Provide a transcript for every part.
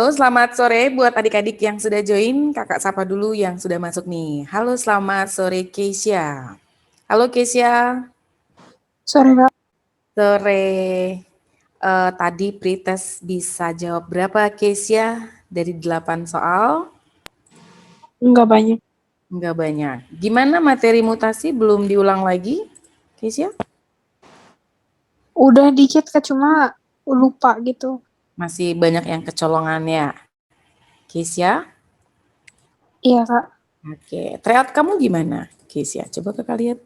Halo, selamat sore buat adik-adik yang sudah join. Kakak sapa dulu yang sudah masuk nih. Halo, selamat sore Keisha. Halo Keisha. Sore Kak. Sore. Tadi pretest bisa jawab berapa Keisha dari 8 soal? Enggak banyak. Enggak banyak. Gimana materi mutasi belum diulang lagi Keisha? Udah dikit Kak, cuma lupa gitu. Masih banyak yang kecolongan ya Keisha? Iya Kak. Oke, tryout kamu gimana Keisha? Coba kakak lihat.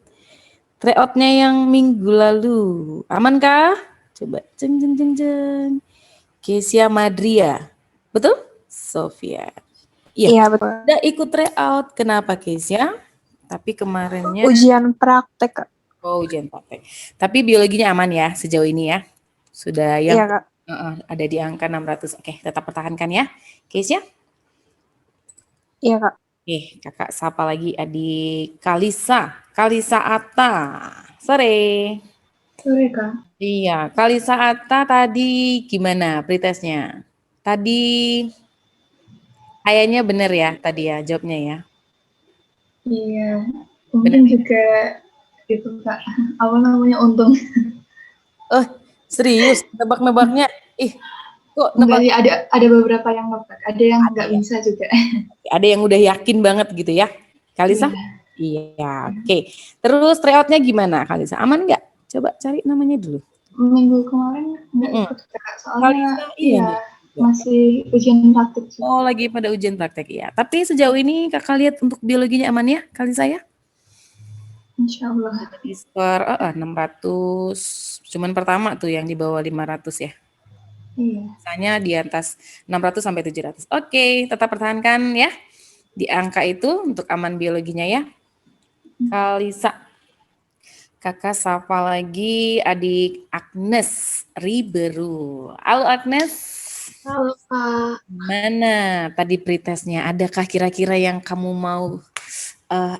Tryoutnya yang minggu lalu, aman kah? Coba jeng jeng jeng jeng. Kesia Madria, betul? Sofia. Iya, Iya betul. udah ikut tryout. Kenapa Kesia? Tapi kemarinnya, Ujian praktek Kak. oh ujian praktek. Tapi biologinya aman ya sejauh ini ya. Sudah yang Iya Kak. ada di angka 600. Oke, tetap pertahankan ya. Kesia? Iya Kak. Oke, kakak sapa lagi adik Kalisa. Kalisa Atta. Sore. Sore Kak. Iya, Kalisa Atta tadi gimana pretestnya? Tadi kayaknya bener ya tadi ya jawabnya ya. Iya, Bener mungkin ya? juga itu Kak, apa namanya, untung. Oh, serius nebak-nebaknya? Ih, kok Enggak nebak? sih, ada beberapa yang nebak, ada yang Ada nggak ya? bisa juga. Ada yang udah yakin banget gitu ya, Kalisa? Iya. Iya, oke. Terus tryoutnya gimana, Kalisa? Aman nggak? Coba cari namanya dulu. Minggu kemarin nggak Mm-mm. ikut Kak, soalnya Kalisa, iya iya nih. masih ujian praktik Oh, juga. lagi pada ujian praktek ya. Tapi sejauh ini kakak lihat untuk biologinya aman ya, Kalisa ya? Insya Allah. Di skor 600, cuman pertama tuh yang di bawah 500 ya. Iya. Misalnya di atas 600 sampai 700. Oke, tetap pertahankan ya di angka itu untuk aman biologinya ya. Kalisa. Kakak sapa lagi adik Agnes Riberu. Halo Agnes. Halo Kak. Mana tadi pretestnya? Adakah kira-kira yang kamu mau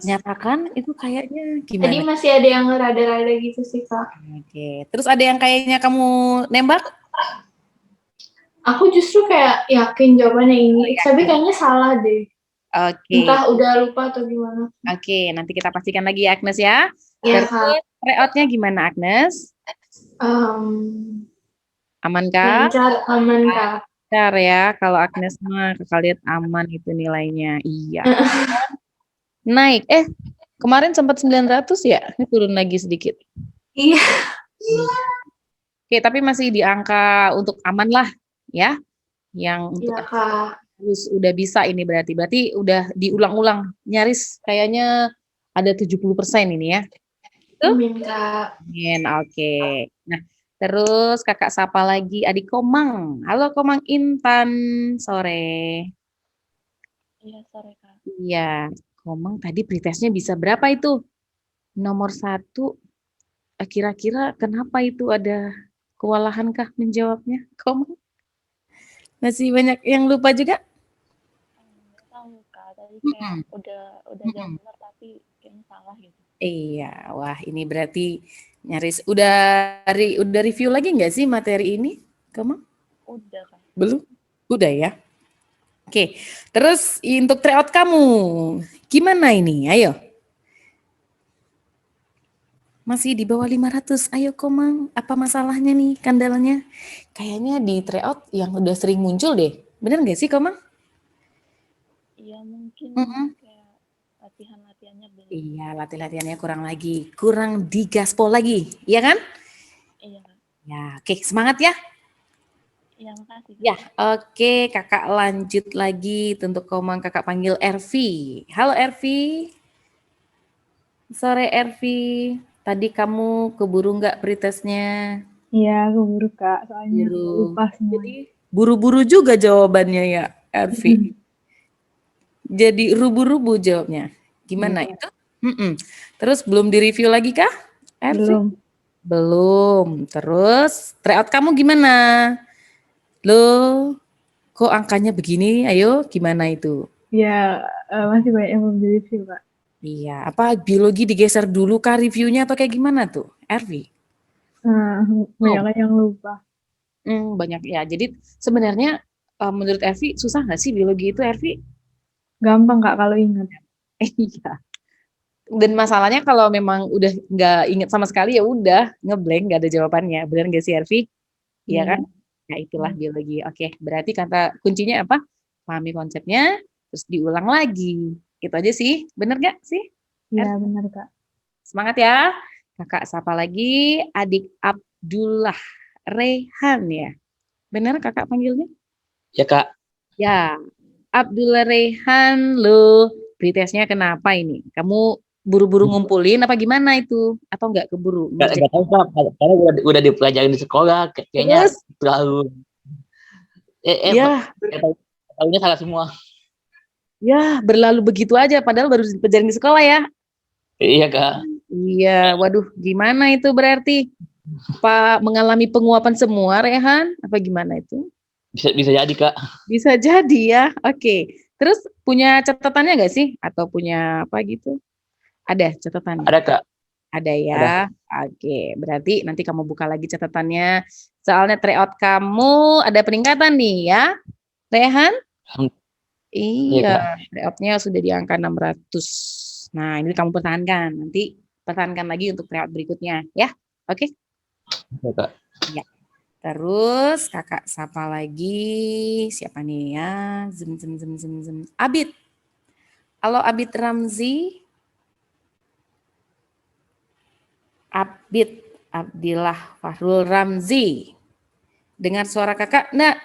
nyatakan? Itu kayaknya Tadi gimana? masih ada yang rada-rada gitu sih Kak. Oke. Terus ada yang kayaknya kamu nembak? Aku justru kayak yakin jawabannya ini, tapi kayaknya salah deh. Oke. Entah udah lupa atau gimana. Oke, nanti kita pastikan lagi ya Agnes ya. Iya Terus Kak. tryout-nya gimana Agnes? Aman kah? Lancar, aman Kak. Lancar ya. Kalau Agnes mah kakak lihat aman itu nilainya. Iya. Naik. Kemarin sempat 900 ya? Ini turun lagi sedikit. Iya. Oke, tapi masih di angka untuk aman lah ya. Yang untuk Iya Kak. terus udah bisa ini berarti udah diulang-ulang. Nyaris kayaknya ada 70% ini ya. Amin Kak. Amin, oke. Nah, terus kakak sapa lagi adik Komang. Halo Komang Intan, sore. Iya, sore Kak. Iya, Komang tadi pretestnya bisa berapa itu? Nomor 1, kira-kira kenapa itu ada kewalahan kah menjawabnya, Komang? Masih banyak yang lupa juga? Nggak tahu Kak, tadi kayak Mm-mm. udah jawab Mm-mm. benar tapi kayaknya salah gitu. Iya, wah ini berarti nyaris udah review lagi nggak sih materi ini, Komang? Udah Kak. Belum? Udah ya? Oke, terus untuk tryout kamu, gimana ini? Ayo. Masih di bawah 500, ayo Komang, apa masalahnya nih kandalanya? Kayaknya di tryout yang udah sering muncul deh, bener nggak sih Komang? Iya, mungkin Mm-mm. kayak latihannya belum. Iya, latihannya kurang digaspol lagi, iya kan? Iya Kak. Ya, oke, semangat ya. Iya, makasih Kak. Ya, oke, kakak lanjut lagi. Untuk Komang kakak panggil Ervi. Halo Ervi. Sore Ervi. Tadi kamu keburu nggak pretestnya? Iya, keburu Kak, soalnya Buru. lupa semuanya. Jadi buru-buru juga jawabannya ya, Ervi. Jadi rubu-rubu jawabnya. Gimana itu? Terus belum direview lagi kah, Ervi? Belum. Belum. Terus tryout kamu gimana? Loh, kok angkanya begini? Ayo, gimana itu? Ya, masih banyak yang belum di-review, Kak. Iya, apa biologi digeser dulu kah reviewnya atau kayak gimana tuh, Ervi? Nah, banyak yang lupa. Banyak ya. Jadi sebenarnya menurut Ervi susah nggak sih biologi itu, Ervi? Gampang Kak kalau ingat. Iya. Dan masalahnya kalau memang udah nggak inget sama sekali ya udah ngeblank, nggak ada jawabannya. Benar nggak sih, Ervi? Iya kan? Ya itulah biologi. Oke, berarti kata kuncinya apa? Pahami konsepnya, terus diulang lagi. Itu aja sih. Bener nggak sih? Iya benar Kak. Semangat ya. Kakak sapa lagi, adik Abdullah Rehan ya. Bener kakak panggilnya? Ya Kak, Ya, Abdullah Rehan, lo pretestnya kenapa ini? Kamu buru-buru ngumpulin apa gimana itu? Atau nggak keburu? nggak tahu Kak, karena udah dipelajarin di sekolah, kayaknya Terus? terlalu Ya, tahunya salah semua. ya berlalu begitu aja. Padahal baru dipelajarin di sekolah ya. Iya Kak, Iya, waduh, gimana itu berarti? Pak mengalami penguapan semua, Rehan? Apa gimana itu? bisa jadi Kak. Bisa jadi ya. Oke. Terus punya catatannya nggak sih? Atau punya apa gitu? Ada catatannya? Ada Kak. Ada ya. Oke. Berarti nanti kamu buka lagi catatannya. Soalnya tryout kamu ada peningkatan nih ya. Rehan? Iya. Tryoutnya sudah di angka 600. Nah, ini kamu pertahankan. Nanti pertahankan lagi untuk tryout berikutnya ya. Oke? Ya Kak. Ya. Terus kakak sapa lagi, siapa nih ya? Zem. Abid. Halo Abid Ramzi. Abid Abdillah Fahrul Ramzi. Dengar suara kakak? Nggak?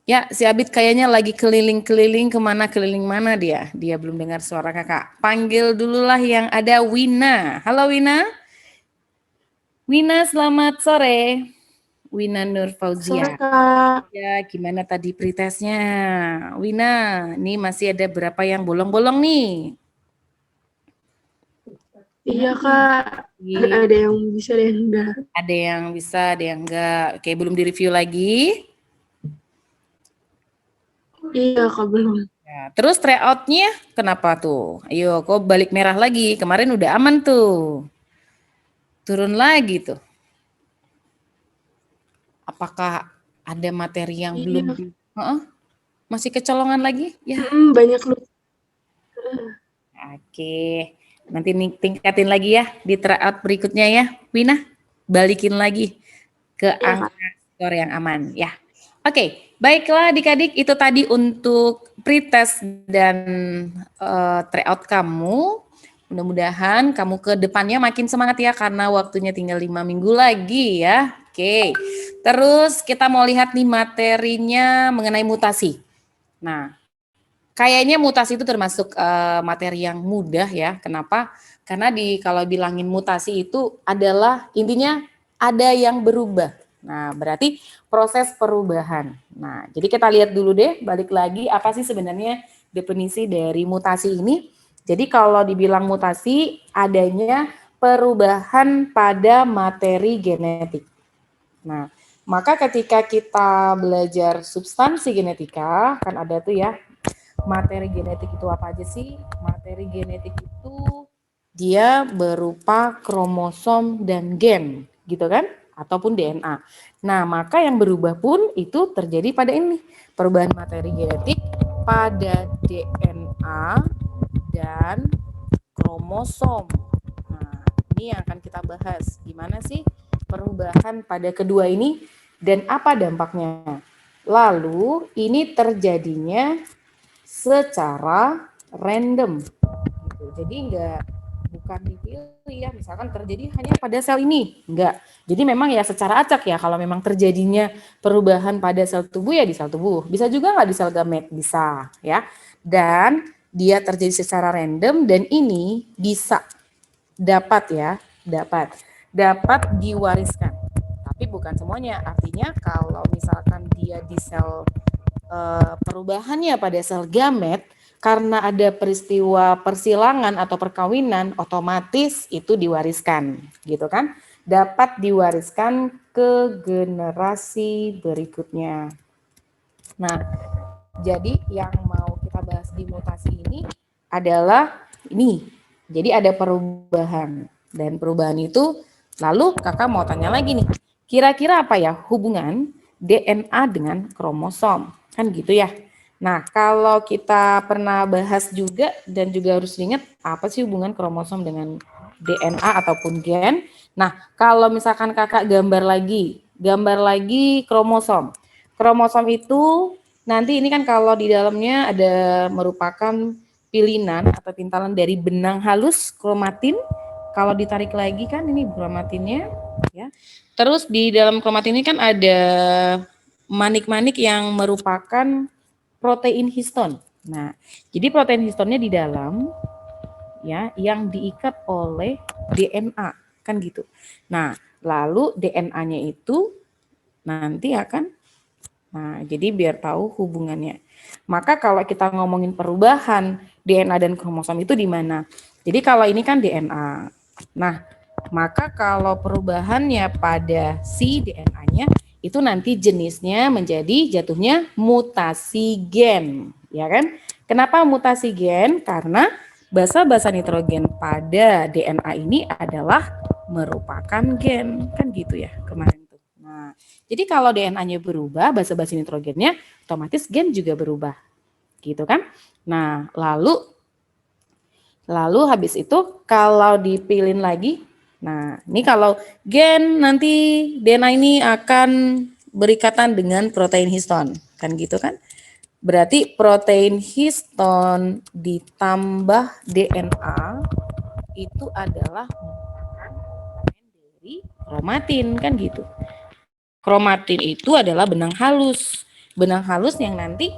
Ya, si Abid kayaknya lagi keliling-keliling keliling mana dia? Dia belum dengar suara kakak. Panggil dululah yang ada Wina. Halo Wina. Wina, selamat sore. Wina Nur Fauzia. Sore, Kak. Ya, gimana tadi pretestnya? Wina, ini masih ada berapa yang bolong-bolong nih? Iya, Kak. Ada yang bisa, ada yang enggak. Ada yang bisa, ada yang enggak. Oke, belum direview lagi? Iya, Kak, belum. Ya, terus tryout-nya kenapa tuh? Ayo, kok balik merah lagi? Kemarin udah aman tuh. Turun lagi tuh. Apakah ada materi yang belum? Masih kecolongan lagi? Ya. Banyak lu. Oke. Nanti tingkatin lagi ya di tryout berikutnya ya, Wina. Balikin lagi ke angka skor yang aman ya. Oke, baiklah adik-adik, itu tadi untuk pretest dan tryout kamu. Mudah-mudahan kamu ke depannya makin semangat ya, karena waktunya tinggal 5 minggu lagi ya. Oke, terus kita mau lihat nih materinya mengenai mutasi. Nah, kayaknya mutasi itu termasuk materi yang mudah ya. Kenapa? Karena kalau bilangin mutasi itu adalah intinya ada yang berubah. Nah, berarti proses perubahan. Nah, jadi kita lihat dulu deh, balik lagi apa sih sebenarnya definisi dari mutasi ini. Jadi kalau dibilang mutasi, adanya perubahan pada materi genetik. Nah, maka ketika kita belajar substansi genetika, kan ada tuh ya, materi genetik itu apa aja sih? Materi genetik itu dia berupa kromosom dan gen, gitu kan? Ataupun DNA. Nah, maka yang berubah pun itu terjadi pada ini. Perubahan materi genetik pada DNA dan kromosom. Nah, ini yang akan kita bahas. Gimana sih perubahan pada kedua ini dan apa dampaknya? Lalu, ini terjadinya secara random gitu. Jadi bukan dipilih ya, misalkan terjadi hanya pada sel ini, enggak. Jadi memang ya secara acak ya, kalau memang terjadinya perubahan pada sel tubuh ya di sel tubuh. Bisa juga nggak di sel gamet, bisa ya. Dan dia terjadi secara random dan ini bisa dapat diwariskan. Tapi bukan semuanya. Artinya kalau misalkan dia di sel perubahannya pada sel gamet karena ada peristiwa persilangan atau perkawinan, otomatis itu diwariskan, gitu kan? Dapat diwariskan ke generasi berikutnya. Nah, jadi yang mau kita bahas di mutasi ini adalah ini. Jadi ada perubahan dan perubahan itu lalu kakak mau tanya lagi nih. Kira-kira apa ya hubungan DNA dengan kromosom. Kan gitu ya. Nah, kalau kita pernah bahas juga dan juga harus ingat apa sih hubungan kromosom dengan DNA ataupun gen. Nah, kalau misalkan kakak gambar lagi kromosom. Kromosom itu nanti ini kan kalau di dalamnya ada merupakan pilihan atau pintalan dari benang halus kromatin. Kalau ditarik lagi kan ini kromatinnya ya. Terus di dalam kromatin ini kan ada manik-manik yang merupakan protein histon. Nah, jadi protein histonnya di dalam ya yang diikat oleh DNA kan gitu. Nah, lalu DNA-nya itu nanti akan jadi biar tahu hubungannya. Maka kalau kita ngomongin perubahan DNA dan kromosom itu di mana? Jadi kalau ini kan DNA. Nah, maka kalau perubahannya pada si DNA-nya itu nanti jenisnya menjadi jatuhnya mutasi gen, ya kan? Kenapa mutasi gen? Karena basa-basa nitrogen pada DNA ini adalah merupakan gen, kan gitu ya kemarin tuh. Nah, jadi kalau DNA-nya berubah, basa-basi nitrogennya otomatis gen juga berubah, gitu kan? Nah, lalu habis itu kalau dipilih lagi, nah ini kalau gen nanti DNA ini akan berikatan dengan protein histon, kan gitu kan? Berarti protein histon ditambah DNA itu adalah dari kromatin, kan gitu. Kromatin itu adalah benang halus. Benang halus yang nanti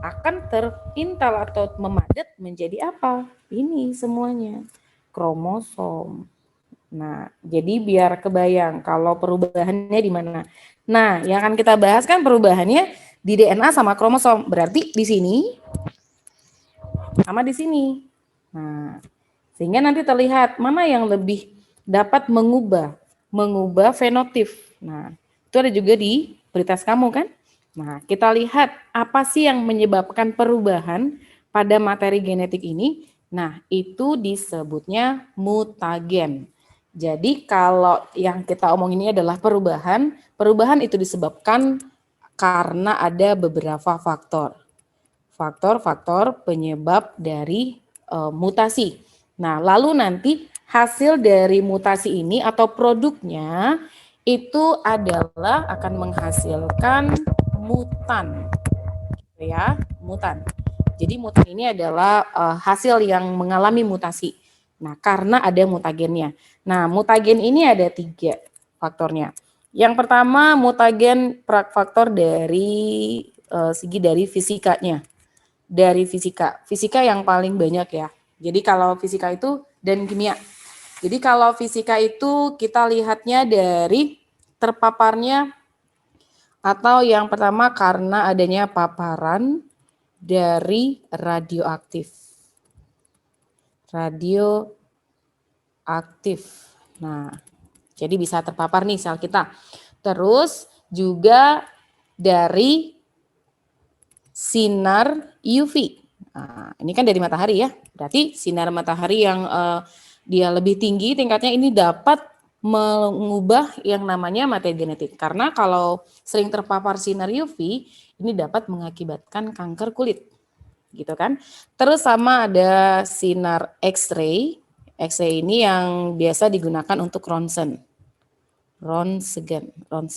akan terpintal atau memadat menjadi apa? Ini semuanya kromosom. Nah, jadi biar kebayang kalau perubahannya di mana. Nah, yang akan kita bahas kan perubahannya di DNA sama kromosom. Berarti di sini sama di sini. Nah, sehingga nanti terlihat mana yang lebih dapat mengubah fenotip. Nah, itu ada juga di pretest kamu kan? Nah, kita lihat apa sih yang menyebabkan perubahan pada materi genetik ini. Nah, itu disebutnya mutagen. Jadi kalau yang kita omong ini adalah perubahan itu disebabkan karena ada beberapa faktor. Faktor-faktor penyebab dari mutasi. Nah, lalu nanti hasil dari mutasi ini atau produknya itu adalah akan menghasilkan mutan, gitu ya, mutan. Jadi mutan ini adalah hasil yang mengalami mutasi. Nah, karena ada mutagennya. Nah, mutagen ini ada 3 faktornya. Yang pertama mutagen faktor dari segi dari fisikanya. Dari fisika yang paling banyak ya. Jadi kalau fisika itu dan kimia. Jadi kalau fisika itu kita lihatnya dari terpaparnya atau yang pertama karena adanya paparan dari radioaktif. Nah, jadi bisa terpapar nih sel kita. Terus juga dari sinar UV. Nah, ini kan dari matahari ya. Berarti sinar matahari yang dia lebih tinggi tingkatnya ini dapat mengubah yang namanya materi genetik. Karena kalau sering terpapar sinar UV, ini dapat mengakibatkan kanker kulit. Gitu kan. Terus sama ada sinar X-ray. X-ray ini yang biasa digunakan untuk ronsen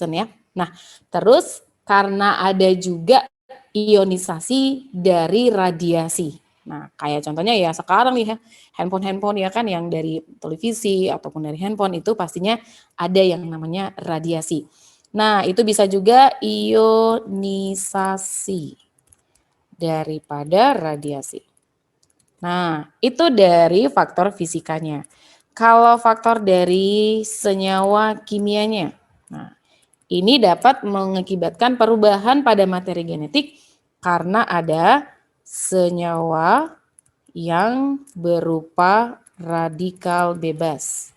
ya. Nah, terus karena ada juga ionisasi dari radiasi. Nah, kayak contohnya ya sekarang nih ya, handphone ya kan yang dari televisi ataupun dari handphone itu pastinya ada yang namanya radiasi. Nah, itu bisa juga ionisasi daripada radiasi. Nah, itu dari faktor fisikanya. Kalau faktor dari senyawa kimianya, nah ini dapat mengakibatkan perubahan pada materi genetik karena ada senyawa yang berupa radikal bebas.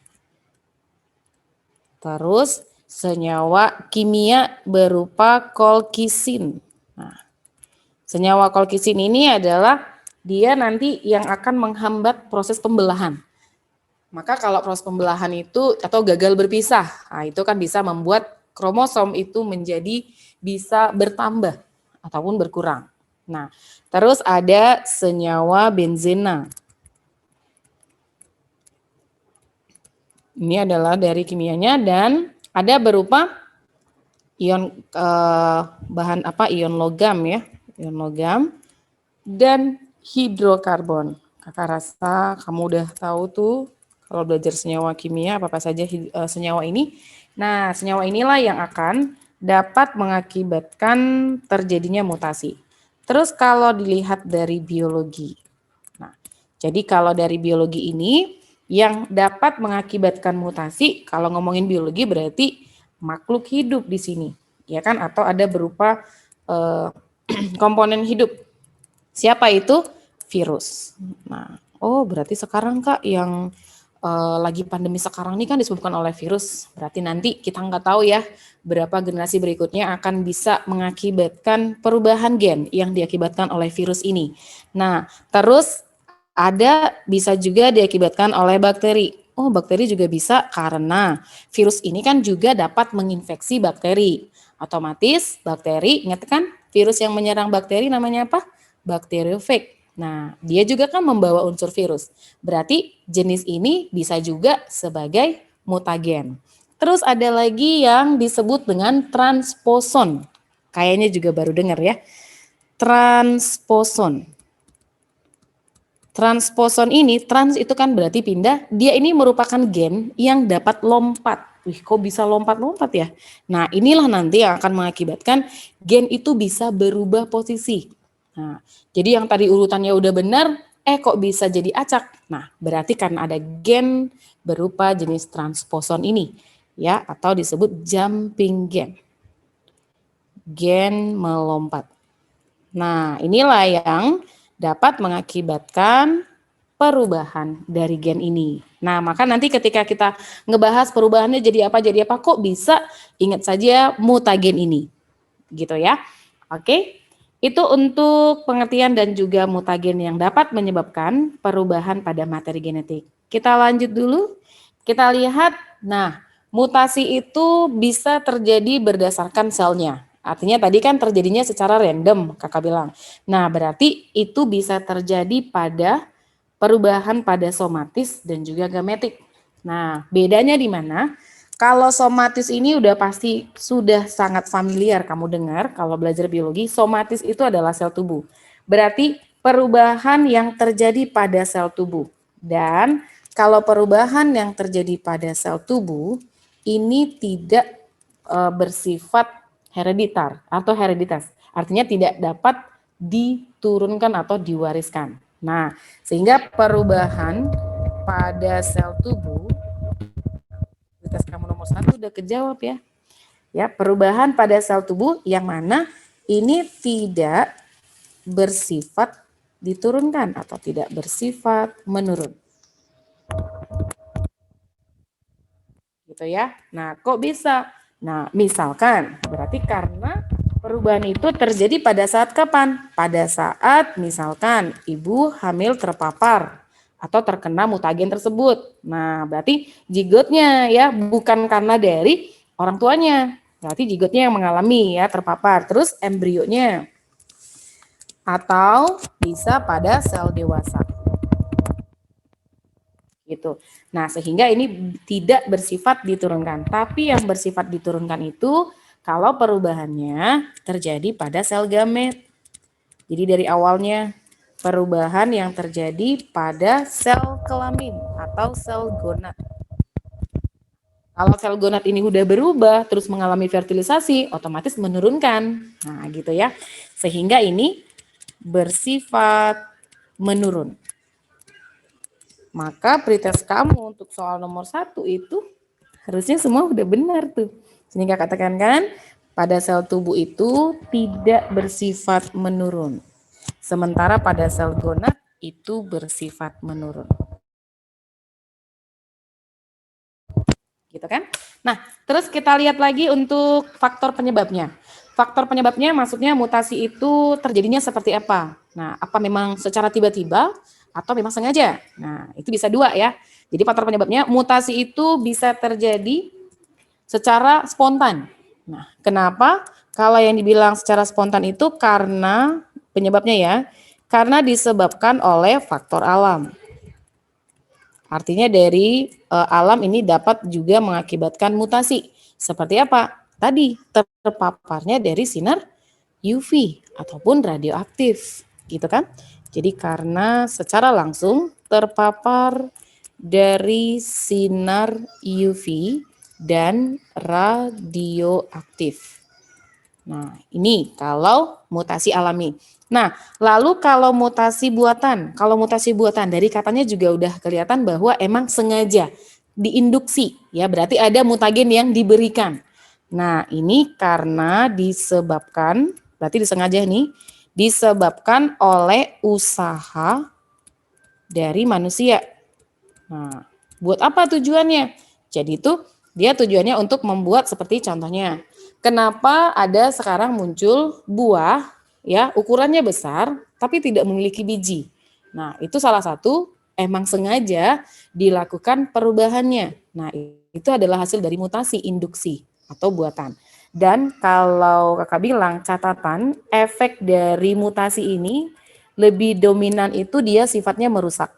Terus senyawa kimia berupa kolkisin. Nah, senyawa kolkisin ini adalah dia nanti yang akan menghambat proses pembelahan. Maka kalau proses pembelahan itu atau gagal berpisah, nah itu kan bisa membuat kromosom itu menjadi bisa bertambah ataupun berkurang. Nah, terus ada senyawa benzena. Ini adalah dari kimianya dan ada berupa ion bahan apa ion logam ya, ion logam dan hidrokarbon. Kakak rasa kamu udah tahu tuh kalau belajar senyawa kimia apa saja senyawa ini. Nah, senyawa inilah yang akan dapat mengakibatkan terjadinya mutasi. Terus kalau dilihat dari biologi. Nah, jadi kalau dari biologi ini yang dapat mengakibatkan mutasi, kalau ngomongin biologi berarti makhluk hidup di sini, ya kan? Atau ada berupa komponen hidup. Siapa itu? Virus. Nah, oh berarti sekarang Kak yang lagi pandemi sekarang ini kan disebabkan oleh virus. Berarti nanti kita nggak tahu ya berapa generasi berikutnya akan bisa mengakibatkan perubahan gen yang diakibatkan oleh virus ini. Nah, terus ada bisa juga diakibatkan oleh bakteri. Oh, bakteri juga bisa karena virus ini kan juga dapat menginfeksi bakteri. Otomatis bakteri, ingat kan virus yang menyerang bakteri namanya apa? Bakteriofag. Nah, dia juga kan membawa unsur virus. Berarti jenis ini bisa juga sebagai mutagen. Terus ada lagi yang disebut dengan transposon. Kayaknya juga baru dengar ya. Transposon. Transposon ini, trans itu kan berarti pindah, dia ini merupakan gen yang dapat lompat. Wih, kok bisa lompat-lompat ya? Nah, inilah nanti yang akan mengakibatkan gen itu bisa berubah posisi. Nah, jadi yang tadi urutannya udah benar, kok bisa jadi acak? Nah, berarti karena ada gen berupa jenis transposon ini, ya, atau disebut jumping gen. Gen melompat. Nah, inilah yang dapat mengakibatkan perubahan dari gen ini. Nah, maka nanti ketika kita ngebahas perubahannya jadi apa, kok bisa ingat saja mutagen ini. Gitu ya. Oke, itu untuk pengertian dan juga mutagen yang dapat menyebabkan perubahan pada materi genetik. Kita lanjut dulu, kita lihat, nah mutasi itu bisa terjadi berdasarkan selnya. Artinya tadi kan terjadinya secara random, kakak bilang. Nah, berarti itu bisa terjadi pada perubahan pada somatis dan juga gametik. Nah, bedanya di mana? Kalau somatis ini udah pasti sudah sangat familiar kamu dengar kalau belajar biologi, somatis itu adalah sel tubuh. Berarti perubahan yang terjadi pada sel tubuh. Dan kalau perubahan yang terjadi pada sel tubuh ini tidak bersifat hereditar atau hereditas. Artinya tidak dapat diturunkan atau diwariskan. Nah, sehingga perubahan pada sel tubuh, tes kamu nomor 1 udah kejawab ya. Ya, perubahan pada sel tubuh yang mana ini tidak bersifat diturunkan atau tidak bersifat menurun. Gitu ya. Nah, kok bisa? Nah, misalkan berarti karena perubahan itu terjadi pada saat kapan? Pada saat misalkan ibu hamil terpapar atau terkena mutagen tersebut. Nah, berarti zigotnya ya bukan karena dari orang tuanya. Berarti zigotnya yang mengalami ya terpapar. Terus embrionya. Atau bisa pada sel dewasa. Gitu. Nah, sehingga ini tidak bersifat diturunkan. Tapi yang bersifat diturunkan itu kalau perubahannya terjadi pada sel gamet. Jadi dari awalnya perubahan yang terjadi pada sel kelamin atau sel gonad. Kalau sel gonad ini udah berubah terus mengalami fertilisasi, otomatis menurunkan. Nah, gitu ya. Sehingga ini bersifat menurun. Maka pretest kamu untuk soal nomor 1 itu harusnya semua udah benar tuh. Sehingga katakan kan, pada sel tubuh itu tidak bersifat menurun. Sementara pada sel gonad itu bersifat menurun. Gitu kan? Nah, terus kita lihat lagi untuk faktor penyebabnya. Faktor penyebabnya maksudnya mutasi itu terjadinya seperti apa? Nah, apa memang secara tiba-tiba atau memang sengaja? Nah, itu bisa dua ya. Jadi faktor penyebabnya mutasi itu bisa terjadi secara spontan. Nah, kenapa? Kalau yang dibilang secara spontan itu karena penyebabnya ya, karena disebabkan oleh faktor alam. Artinya dari alam ini dapat juga mengakibatkan mutasi. Seperti apa? Tadi terpaparnya dari sinar UV ataupun radioaktif, gitu kan? Jadi karena secara langsung terpapar dari sinar UV dan radioaktif. Nah, ini kalau mutasi alami. Nah, lalu kalau mutasi buatan, dari katanya juga udah kelihatan bahwa emang sengaja diinduksi, ya berarti ada mutagen yang diberikan. Nah, ini karena disebabkan, berarti disengaja nih, disebabkan oleh usaha dari manusia. Nah, buat apa tujuannya? Jadi itu dia tujuannya untuk membuat seperti contohnya. Kenapa ada sekarang muncul buah ya ukurannya besar tapi tidak memiliki biji. Nah, itu salah satu emang sengaja dilakukan perubahannya. Nah, itu adalah hasil dari mutasi induksi atau buatan. Dan kalau kakak bilang catatan efek dari mutasi ini lebih dominan itu dia sifatnya merusak.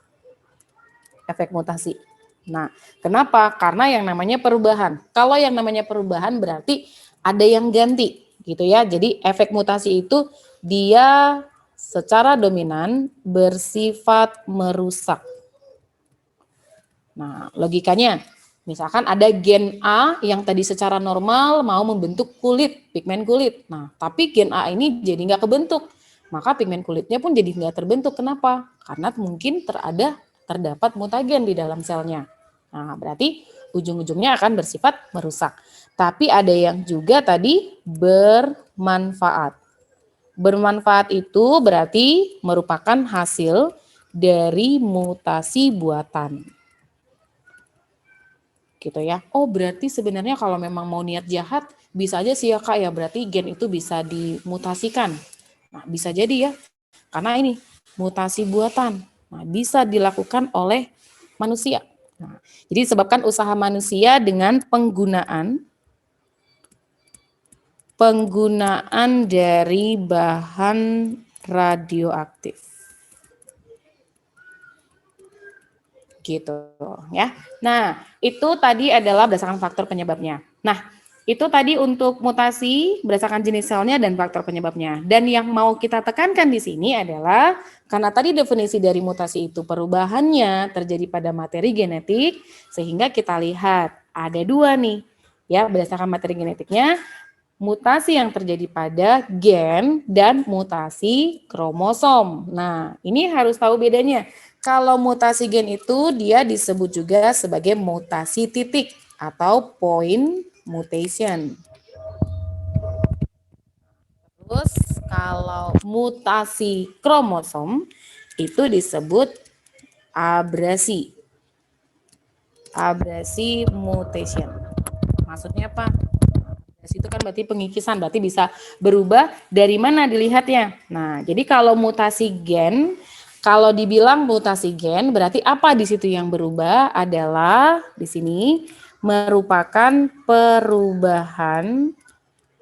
Efek mutasi. Nah, kenapa? Karena yang namanya perubahan. Kalau yang namanya perubahan berarti ada yang ganti, gitu ya. Jadi efek mutasi itu dia secara dominan bersifat merusak. Nah, logikanya, misalkan ada gen A yang tadi secara normal mau membentuk kulit, pigmen kulit. Nah, tapi gen A ini jadi nggak kebentuk. Maka pigmen kulitnya pun jadi nggak terbentuk. Kenapa? Karena mungkin terdapat mutagen di dalam selnya. Nah, berarti ujung-ujungnya akan bersifat merusak. Tapi ada yang juga tadi bermanfaat. Bermanfaat itu berarti merupakan hasil dari mutasi buatan. Gitu ya. Oh, berarti sebenarnya kalau memang mau niat jahat, bisa aja sih ya Kak ya, berarti gen itu bisa dimutasikan. Nah, bisa jadi ya. Karena ini mutasi buatan. Nah, bisa dilakukan oleh manusia. Nah, jadi disebabkan usaha manusia dengan penggunaan dari bahan radioaktif. Gitu ya. Nah, itu tadi adalah berdasarkan faktor penyebabnya. Nah, itu tadi untuk mutasi berdasarkan jenis selnya dan faktor penyebabnya. Dan yang mau kita tekankan di sini adalah karena tadi definisi dari mutasi itu perubahannya terjadi pada materi genetik, sehingga kita lihat ada dua nih, ya berdasarkan materi genetiknya, mutasi yang terjadi pada gen dan mutasi kromosom. Nah, ini harus tahu bedanya. Kalau mutasi gen itu dia disebut juga sebagai mutasi titik atau point mutation. Terus kalau mutasi kromosom itu disebut abrasi. Abrasi mutation. Maksudnya apa? Abrasi itu kan berarti pengikisan, berarti bisa berubah dari mana dilihatnya. Nah, jadi kalau mutasi gen, kalau dibilang mutasi gen berarti apa di situ yang berubah adalah di sini merupakan perubahan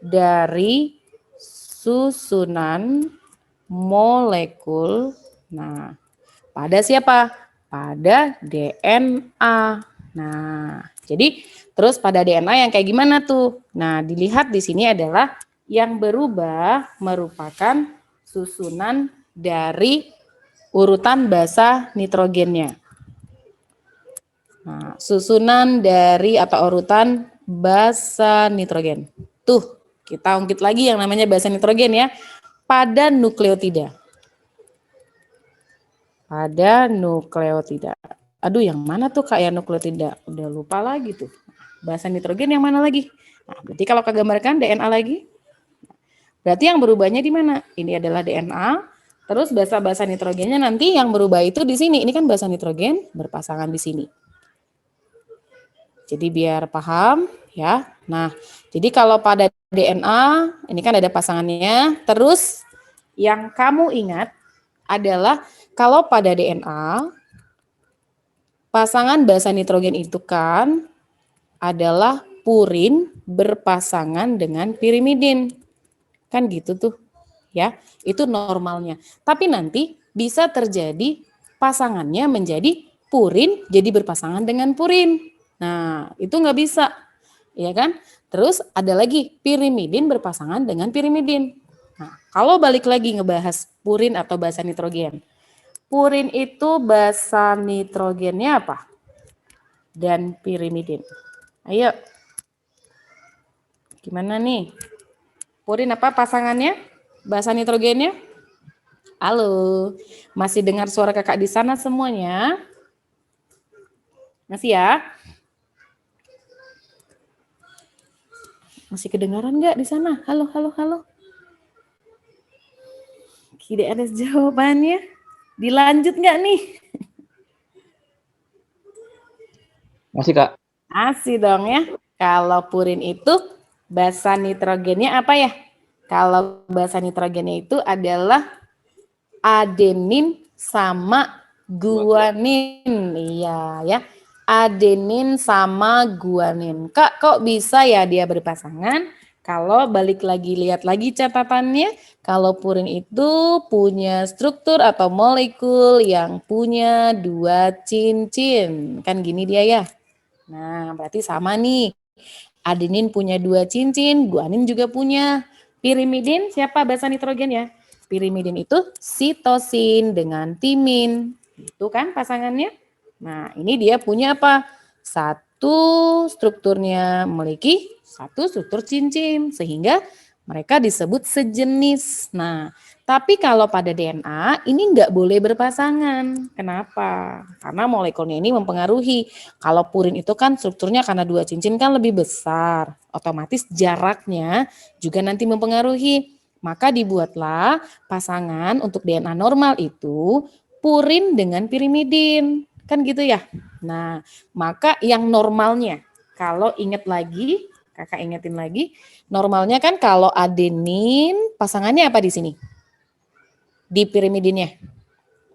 dari susunan molekul. Nah, pada siapa? Pada DNA. Nah, jadi terus pada DNA yang kayak gimana tuh? Nah, dilihat di sini adalah yang berubah merupakan susunan dari urutan basa nitrogennya. Nah, susunan dari atau urutan basa nitrogen. Tuh, kita ungkit lagi yang namanya basa nitrogen ya. Pada nukleotida. Pada nukleotida. Aduh, yang mana tuh Kak ya nukleotida? Udah lupa lagi tuh. Basa nitrogen yang mana lagi? Nah, berarti kalau kegambarkan DNA lagi. Berarti yang berubahnya di mana? Ini adalah DNA. Terus basa nitrogennya nanti yang berubah itu di sini. Ini kan basa nitrogen berpasangan di sini. Jadi biar paham ya. Nah, jadi kalau pada DNA ini kan ada pasangannya. Terus yang kamu ingat adalah kalau pada DNA pasangan basa nitrogen itu kan adalah purin berpasangan dengan pirimidin. Kan gitu tuh. Ya, itu normalnya. Tapi nanti bisa terjadi pasangannya menjadi purin jadi berpasangan dengan purin. Nah, itu nggak bisa. Ya kan? Terus ada lagi pirimidin berpasangan dengan pirimidin. Nah, kalau balik lagi ngebahas purin atau basa nitrogen. Purin itu basa nitrogennya apa? Dan pirimidin. Ayo. Gimana nih? Purin apa pasangannya? Basa nitrogennya? Halo. Masih dengar suara kakak di sana semuanya? Masih ya? Masih kedengaran nggak di sana? Halo, halo, halo. Tidak ada jawabannya. Dilanjut nggak nih? Masih Kak. Masih dong ya. Kalau purin itu basa nitrogennya apa ya? Kalau basa nitrogennya itu adalah adenin sama guanin. Iya ya. Adenin sama guanin. Kak, kok bisa ya dia berpasangan? Kalau balik lagi, lihat lagi catatannya, kalau purin itu punya struktur atau molekul yang punya 2 cincin. Kan gini dia ya. Nah, berarti sama nih. Adenin punya 2 cincin, guanin juga punya. Pirimidin, siapa basa nitrogen ya? Pirimidin itu sitosin dengan timin. Itu kan pasangannya. Nah, ini dia punya apa? Satu strukturnya memiliki satu struktur cincin, sehingga mereka disebut sejenis. Nah, tapi kalau pada DNA ini nggak boleh berpasangan. Kenapa? Karena molekulnya ini mempengaruhi. Kalau purin itu kan strukturnya karena 2 cincin kan lebih besar. Otomatis jaraknya juga nanti mempengaruhi. Maka dibuatlah pasangan untuk DNA normal itu purin dengan pirimidin. Kan gitu ya. Nah, maka yang normalnya, kalau ingat lagi, kakak ingetin lagi, normalnya kan kalau adenin pasangannya apa di sini? Di pirimidinnya.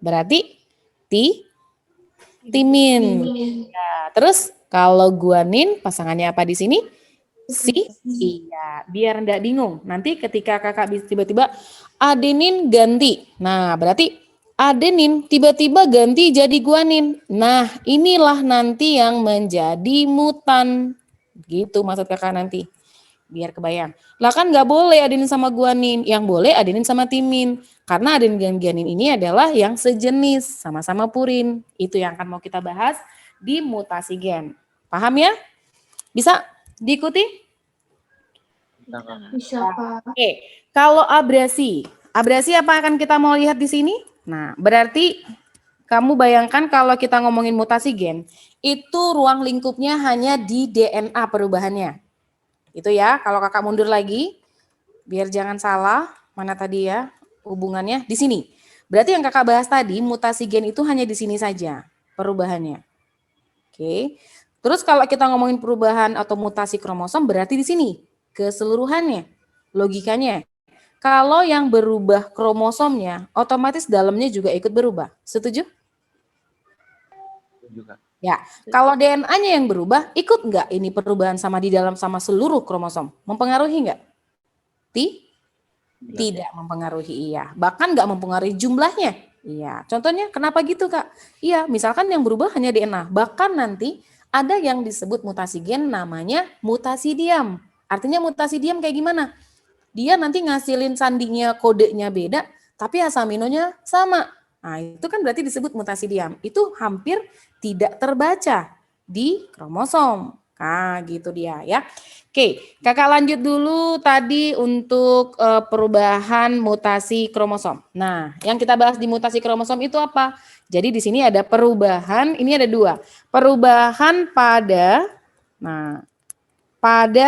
Berarti timin. Ya, terus kalau guanin pasangannya apa di sini? Iya, biar enggak bingung. Nanti ketika kakak tiba-tiba adenin ganti. Nah, berarti adenin tiba-tiba ganti jadi guanin. Nah, inilah nanti yang menjadi mutan. Gitu maksud kakak nanti. Biar kebayang. Lah kan nggak boleh adenin sama guanin. Yang boleh adenin sama timin. Karena adenin dan guanin ini adalah yang sejenis. Sama-sama purin. Itu yang akan mau kita bahas di mutasi gen. Paham ya? Bisa diikuti? Bisa, Kak. Oke, kalau abrasi. Abrasi apa akan kita mau lihat di sini? Nah, berarti kamu bayangkan kalau kita ngomongin mutasi gen, itu ruang lingkupnya hanya di DNA perubahannya. Itu ya, kalau kakak mundur lagi, biar jangan salah, mana tadi ya hubungannya, di sini. Berarti yang kakak bahas tadi, mutasi gen itu hanya di sini saja perubahannya. Oke, terus kalau kita ngomongin perubahan atau mutasi kromosom, berarti di sini, keseluruhannya, logikanya. Kalau yang berubah kromosomnya, otomatis dalamnya juga ikut berubah. Setuju? Juga. Ya, kalau DNA-nya yang berubah, ikut nggak ini perubahan sama di dalam sama seluruh kromosom? Mempengaruhi nggak? Tidak mempengaruhi, iya. Bahkan nggak mempengaruhi jumlahnya. Iya, contohnya kenapa gitu Kak? Iya, misalkan yang berubah hanya DNA. Bahkan nanti ada yang disebut mutasi gen namanya mutasi diam. Artinya mutasi diam kayak gimana? Dia nanti ngasilin sandinya, kodenya beda, tapi asal aminonya sama. Nah, itu kan berarti disebut mutasi diam. Itu hampir tidak terbaca di kromosom. Nah, gitu dia ya. Oke, kakak lanjut dulu tadi untuk perubahan mutasi kromosom. Nah, yang kita bahas di mutasi kromosom itu apa? Jadi di sini ada perubahan, ini ada 2. Perubahan pada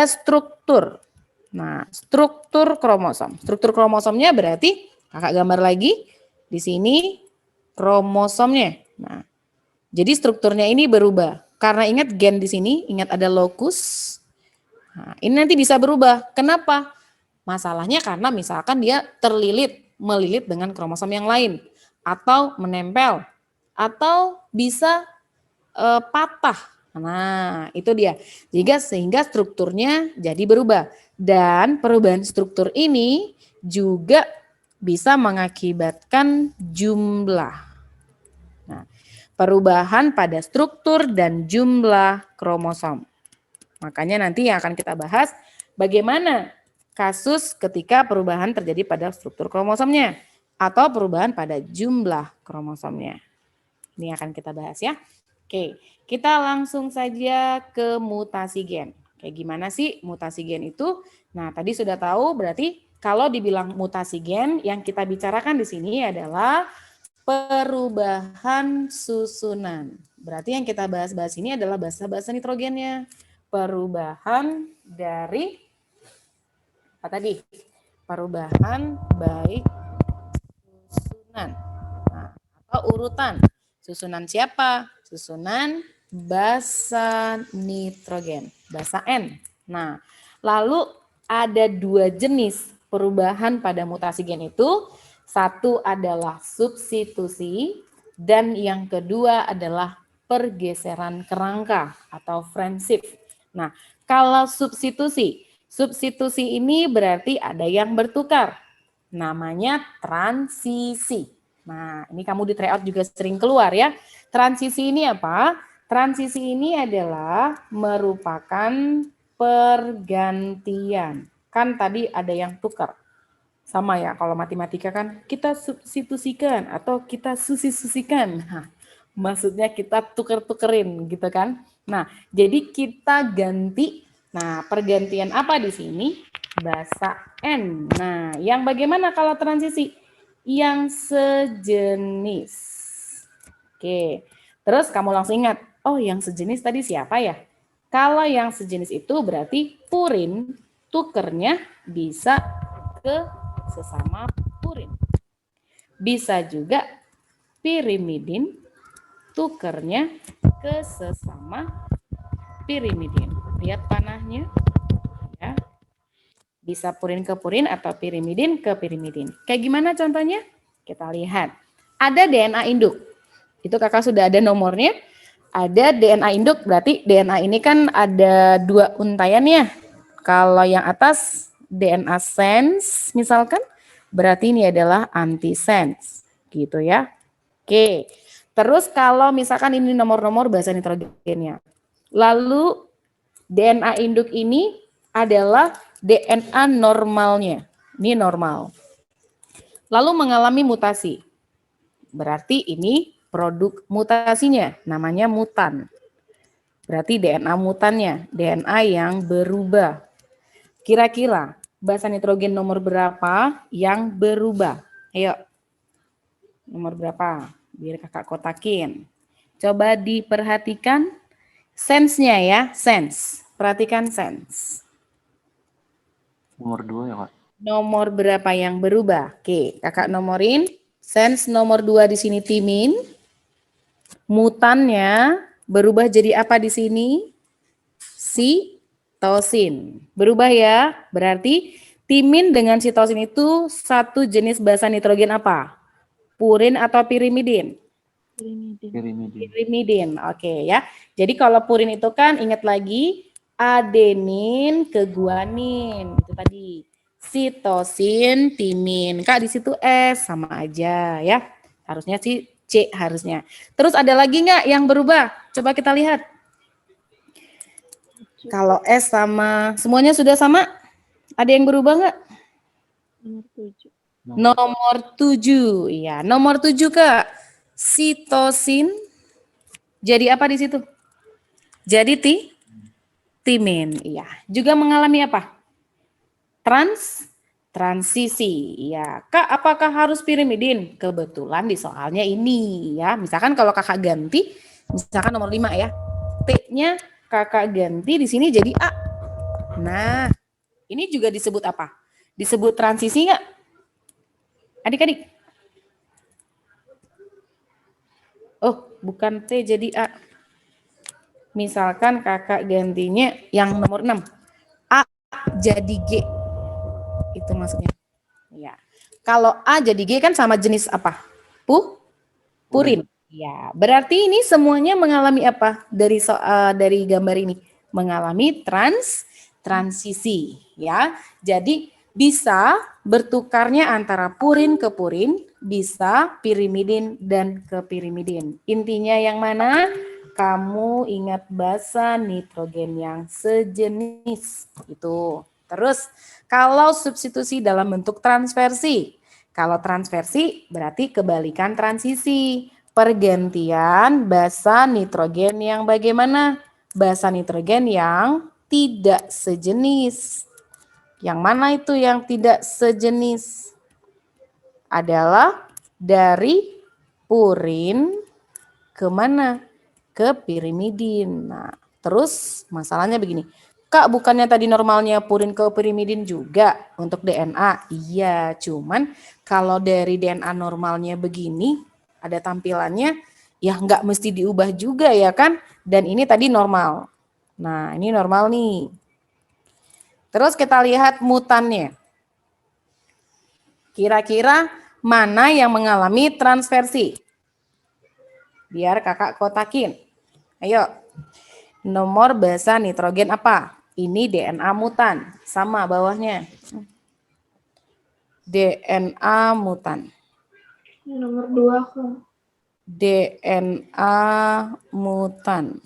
struktur. Nah, struktur kromosom. Struktur kromosomnya berarti kakak gambar lagi di sini kromosomnya. Nah, jadi strukturnya ini berubah. Karena ingat gen di sini, ingat ada lokus. Nah, ini nanti bisa berubah. Kenapa? Masalahnya karena misalkan dia melilit dengan kromosom yang lain, atau menempel, atau bisa patah. Nah, itu dia. Sehingga strukturnya jadi berubah. Dan perubahan struktur ini juga bisa mengakibatkan jumlah. Nah, perubahan pada struktur dan jumlah kromosom. Makanya nanti yang akan kita bahas bagaimana kasus ketika perubahan terjadi pada struktur kromosomnya atau perubahan pada jumlah kromosomnya. Ini akan kita bahas ya. Oke, kita langsung saja ke mutasi gen. Kayak gimana sih mutasi gen itu? Nah, tadi sudah tahu berarti kalau dibilang mutasi gen yang kita bicarakan di sini adalah perubahan susunan. Berarti yang kita bahas-bahas ini adalah basa-basa nitrogennya. Perubahan dari apa tadi? Perubahan baik susunan. Nah, atau urutan. Susunan siapa? Susunan basa nitrogen, basa N. Nah, lalu ada 2 jenis perubahan pada mutasi gen itu. Satu adalah substitusi dan yang kedua adalah pergeseran kerangka atau friendship. Nah, kalau substitusi ini berarti ada yang bertukar. Namanya transisi. Nah, ini kamu di tryout juga sering keluar ya. Transisi ini apa? Transisi ini adalah merupakan pergantian. Kan tadi ada yang tukar. Sama ya, kalau matematika kan kita substitusikan atau kita susi-susikan. Nah, maksudnya kita tuker-tukerin gitu kan. Nah, jadi kita ganti. Nah, pergantian apa di sini? Basa N. Nah, yang bagaimana kalau transisi? Yang sejenis. Oke, terus kamu langsung ingat, oh yang sejenis tadi siapa ya? Kalau yang sejenis itu berarti purin, tukernya bisa ke sesama purin. Bisa juga pirimidin, tukernya ke sesama pirimidin. Lihat panahnya. Ya. Bisa purin ke purin atau pirimidin ke pirimidin. Kayak gimana contohnya? Kita lihat. Ada DNA induk. Itu kakak sudah ada nomornya. Ada DNA induk, berarti DNA ini kan ada 2 untayan ya. Kalau yang atas DNA sense misalkan, berarti ini adalah antisense. Gitu ya. Oke. Terus kalau misalkan ini nomor-nomor basa nitrogennya. Lalu DNA induk ini adalah DNA normalnya. Ini normal. Lalu mengalami mutasi. Berarti ini produk mutasinya, namanya mutan. Berarti DNA mutannya, DNA yang berubah. Kira-kira basa nitrogen nomor berapa yang berubah? Ayo. Nomor berapa? Biar kakak kotakin. Coba diperhatikan sense-nya ya, sense. Perhatikan sense. Nomor 2 ya, Kak. Nomor berapa yang berubah? Oke, kakak nomorin. Sense nomor 2 di sini timin. Mutannya berubah jadi apa di sini? Sitosin. Berubah ya. Berarti timin dengan sitosin itu satu jenis basa nitrogen apa? Purin atau pirimidin? Pirimidin. Oke ya. Jadi kalau purin itu kan ingat lagi adenin ke guanin. Itu tadi. Sitosin, timin. Kak di situ S sama aja ya. Harusnya sih C harusnya. Terus ada lagi nggak yang berubah? Coba kita lihat. Kalau S sama semuanya sudah sama? Ada yang berubah nggak? Nomor 7. Nomor 7. Iya, nomor 7 Kak. Sitosin. Jadi apa di situ? Jadi timin. Iya. Juga mengalami apa? Transisi. Ya, Kak, apakah harus pirimidin? Kebetulan di soalnya ini ya. Misalkan kalau kakak ganti, misalkan nomor 5 ya. T-nya kakak ganti di sini jadi A. Nah, ini juga disebut apa? Disebut transisi nggak? Adik-adik. Oh, bukan T jadi A. Misalkan kakak gantinya yang nomor 6. A jadi G. Itu maksudnya. Ya. Kalau A jadi G kan sama jenis apa? Purin. Ya, berarti ini semuanya mengalami apa dari gambar ini? Mengalami transisi, ya. Jadi bisa bertukarnya antara purin ke purin, bisa pirimidin dan ke pirimidin. Intinya yang mana? Kamu ingat basa nitrogen yang sejenis itu. Terus kalau substitusi dalam bentuk transversi. Kalau transversi berarti kebalikan transisi. Pergantian basa nitrogen yang bagaimana? Basa nitrogen yang tidak sejenis. Yang mana itu yang tidak sejenis? Adalah dari purin ke mana? Ke pirimidin. Nah, terus masalahnya begini. Kak, bukannya tadi normalnya purin ke pirimidin juga untuk DNA? Iya, cuman kalau dari DNA normalnya begini, ada tampilannya, ya nggak mesti diubah juga ya kan? Dan ini tadi normal. Nah, ini normal nih. Terus kita lihat mutannya. Kira-kira mana yang mengalami transversi? Biar kakak kotakin. Ayo, nomor basa nitrogen apa? Ini DNA mutan, sama bawahnya. DNA mutan. Nomor 2 Kak. DNA mutan.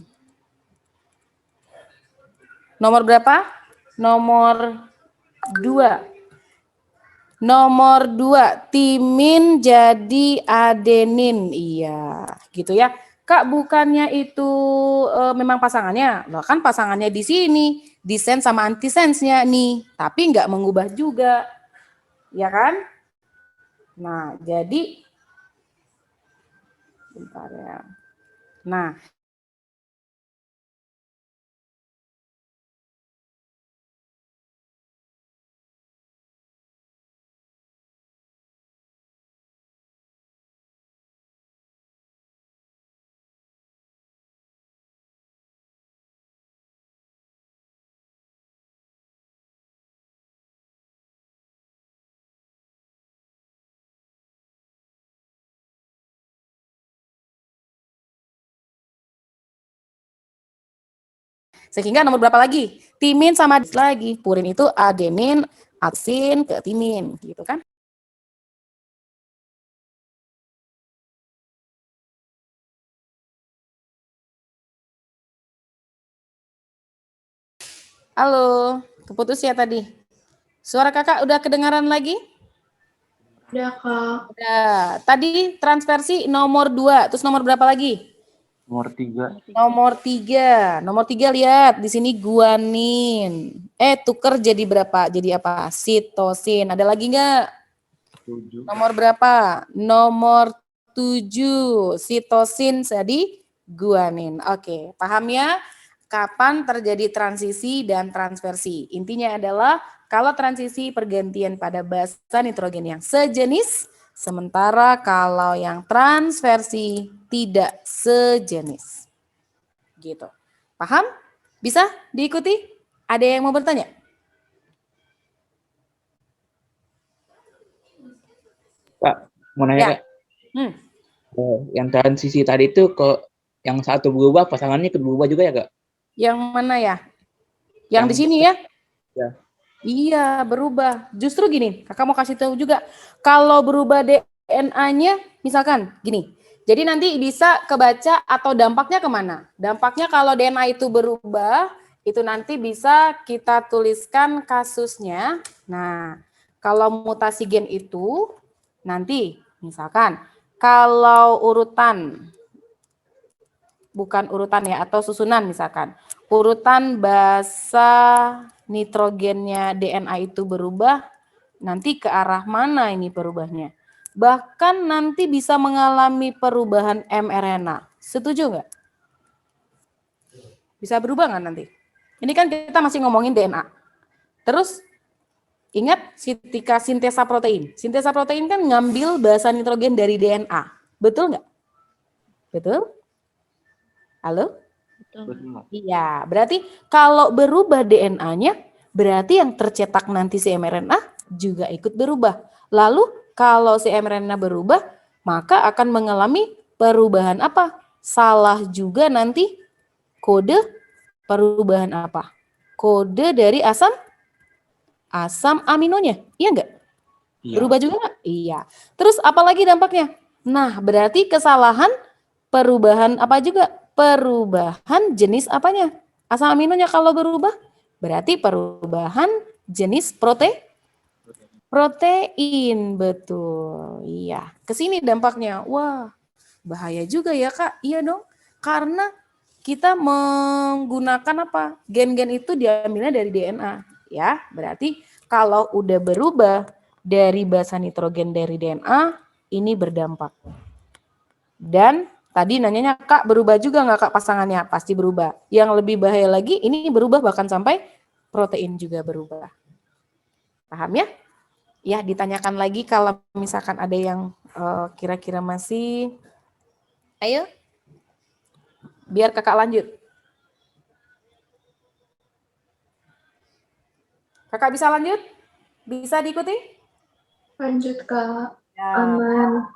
Nomor berapa? Nomor 2. Nomor 2, timin jadi adenin. Iya, gitu ya. Kak, bukannya itu memang pasangannya? Loh, kan pasangannya di sini, disens sama antisensnya nih, tapi nggak mengubah juga. Ya kan? Nah, jadi bentar ya. Nah, sehingga nomor berapa lagi? Timin sama lagi. Purin itu adenin, aksin ke timin, gitu kan? Halo, keputus ya tadi. Suara kakak udah kedengaran lagi? Udah Kak. Udah. Tadi transversi nomor 2, terus nomor berapa lagi? Nomor 3. Nomor 3. Nomor 3 lihat di sini guanin. Tuker jadi berapa? Jadi apa? Sitosin. Ada lagi nggak? 7. Nomor berapa? Nomor 7. Sitosin jadi guanin. Oke, paham ya? Kapan terjadi transisi dan transversi? Intinya adalah kalau transisi pergantian pada basa nitrogen yang sejenis, sementara kalau yang transversi tidak sejenis. Gitu. Paham? Bisa diikuti? Ada yang mau bertanya? Kak, mau nanya Ya. Kak. Hmm. Yang transisi tadi itu kok yang satu berubah, pasangannya ikut berubah juga ya Kak? Yang mana ya? Yang di sini ya? Ya. Iya, berubah. Justru gini, kakak mau kasih tahu juga. Kalau berubah DNA-nya, misalkan gini. Jadi nanti bisa kebaca atau dampaknya kemana? Dampaknya kalau DNA itu berubah, itu nanti bisa kita tuliskan kasusnya. Nah, kalau mutasi gen itu, nanti misalkan kalau urutan, bukan urutan ya, atau susunan misalkan. Urutan basa nitrogennya DNA itu berubah, nanti ke arah mana ini perubahnya? Bahkan nanti bisa mengalami perubahan mRNA. Setuju nggak? Bisa berubah nggak nanti? Ini kan kita masih ngomongin DNA. Terus ingat ketika sintesa protein. Sintesa protein kan ngambil basa nitrogen dari DNA. Betul nggak? Betul? Halo? Iya, berarti kalau berubah DNA-nya, berarti yang tercetak nanti si mRNA juga ikut berubah. Lalu kalau si mRNA berubah, maka akan mengalami perubahan apa? Salah juga nanti kode perubahan apa? Kode dari asam aminonya. Iya enggak? Iya. Berubah juga nggak? Iya. Terus apalagi dampaknya? Nah, berarti kesalahan perubahan apa juga? Perubahan jenis apanya? Asam aminonya kalau berubah, berarti perubahan jenis protein. Betul. Iya. Kesini dampaknya. Wah, bahaya juga ya, Kak. Iya dong. Karena kita menggunakan apa? Gen-gen itu diambilnya dari DNA. Ya, berarti kalau udah berubah dari basa nitrogen dari DNA, ini berdampak. Dan tadi nanyanya, Kak, berubah juga nggak, Kak, pasangannya? Pasti berubah. Yang lebih bahaya lagi, ini berubah bahkan sampai protein juga berubah. Paham ya? Ya, ditanyakan lagi kalau misalkan ada yang kira-kira masih. Ayo, biar Kakak lanjut. Kakak bisa lanjut? Bisa diikuti? Lanjut, Kak. Ya. Aman.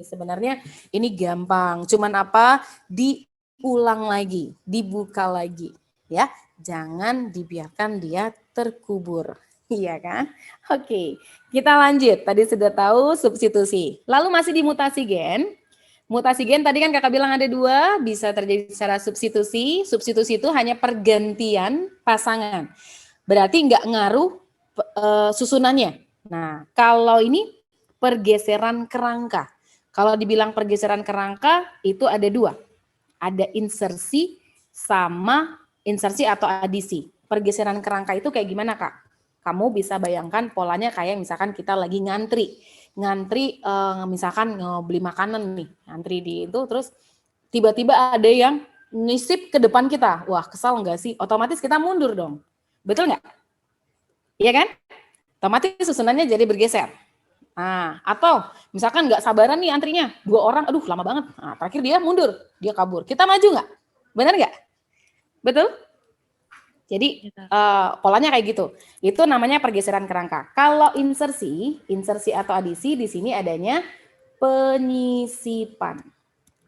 Sebenarnya ini gampang, cuman apa? Diulang lagi, dibuka lagi, ya. Jangan dibiarkan dia terkubur, iya kan? Oke, kita lanjut. Tadi sudah tahu substitusi. Lalu masih di mutasi gen. Mutasi gen tadi kan Kakak bilang ada 2, bisa terjadi secara substitusi. Substitusi itu hanya pergantian pasangan. Berarti nggak ngaruh susunannya. Nah, kalau ini pergeseran kerangka. Kalau dibilang pergeseran kerangka itu ada 2. Ada insersi sama insersi atau adisi. Pergeseran kerangka itu kayak gimana, Kak? Kamu bisa bayangkan polanya kayak misalkan kita lagi ngantri. Misalkan beli makanan nih, ngantri di itu terus tiba-tiba ada yang nisip ke depan kita. Wah, kesal nggak sih? Otomatis kita mundur dong. Betul nggak? Iya kan? Otomatis susunannya jadi bergeser. Nah, atau misalkan nggak sabaran nih antrinya, 2 orang, aduh lama banget. Nah, terakhir dia mundur, dia kabur. Kita maju nggak? Benar nggak? Betul? Jadi polanya kayak gitu. Itu namanya pergeseran kerangka. Kalau insersi atau adisi di sini adanya penyisipan.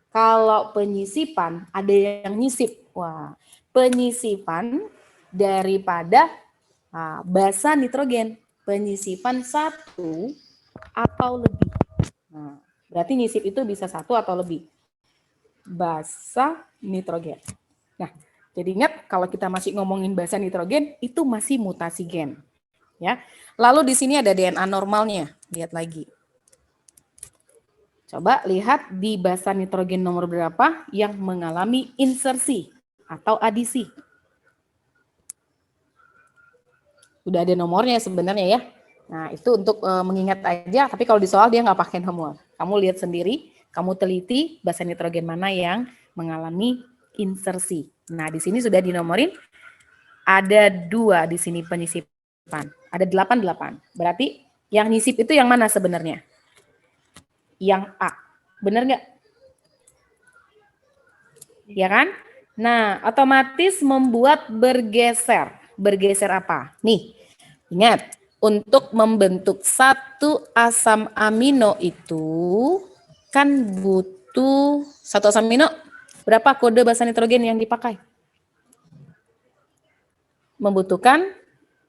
Kalau penyisipan ada yang nyisip. Wah, penyisipan daripada basa nitrogen. Penyisipan 1 atau lebih. Nah, berarti nyisip itu bisa 1 atau lebih. Basa nitrogen. Nah, jadi ingat kalau kita masih ngomongin basa nitrogen itu masih mutasi gen. Ya. Lalu di sini ada DNA normalnya. Lihat lagi. Coba lihat di basa nitrogen nomor berapa yang mengalami insersi atau adisi. Udah ada nomornya sebenarnya ya. Nah, itu untuk mengingat aja, tapi kalau di soal dia nggak pakai nomor. Kamu lihat sendiri, kamu teliti basa nitrogen mana yang mengalami insersi. Nah, di sini sudah dinomorin, ada 2 di sini penyisipan. Ada 8. Berarti yang nyisip itu yang mana sebenarnya? Yang A. Benar nggak? Ya kan? Nah, otomatis membuat bergeser. Bergeser apa? Nih, ingat. Untuk membentuk 1 asam amino itu kan butuh 1 asam amino. Berapa kode basa nitrogen yang dipakai? Membutuhkan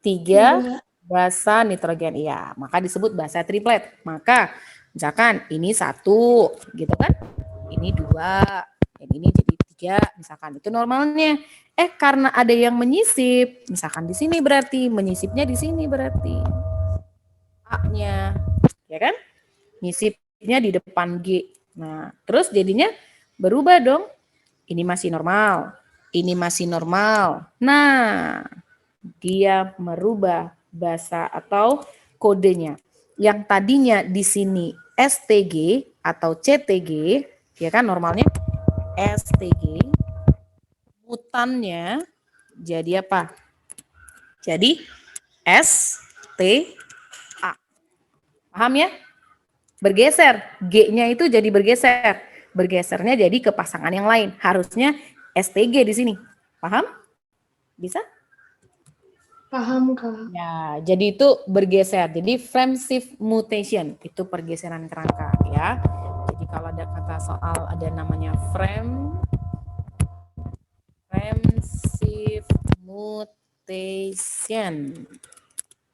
3 basa nitrogen. Iya, maka disebut basa triplet. Maka misalkan ini 1 gitu kan. Ini 2, dan ini jadi 3 misalkan. Itu normalnya. Karena ada yang menyisip, misalkan di sini berarti menyisipnya di sini berarti A-nya, ya kan? Nyisipnya di depan G. Nah, terus jadinya berubah dong. Ini masih normal, ini masih normal. Nah, dia merubah basa atau kodenya. Yang tadinya di sini STG atau CTG, ya kan normalnya STG. Mutannya jadi apa? Jadi STA. Paham ya? Bergeser. G-nya itu jadi bergeser. Bergesernya jadi ke pasangan yang lain. Harusnya STG di sini. Paham? Bisa? Paham, Kak. Ya, jadi itu bergeser. Jadi frame shift mutation itu pergeseran kerangka ya. Jadi kalau ada kata soal ada namanya frame shift mutation.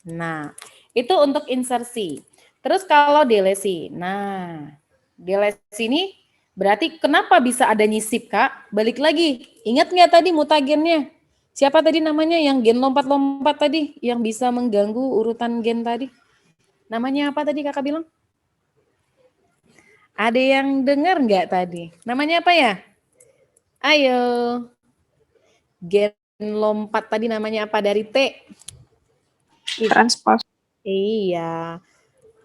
Nah, itu untuk insersi. Terus kalau delesi. Nah, delesi ini berarti kenapa bisa ada nyisip, Kak? Balik lagi. Ingat nggak tadi mutagennya? Siapa tadi namanya yang gen lompat-lompat tadi? Yang bisa mengganggu urutan gen tadi? Namanya apa tadi Kakak bilang? Ada yang dengar nggak tadi? Namanya apa ya? Ayo. Gen lompat tadi namanya apa dari T? Transpose. Iya.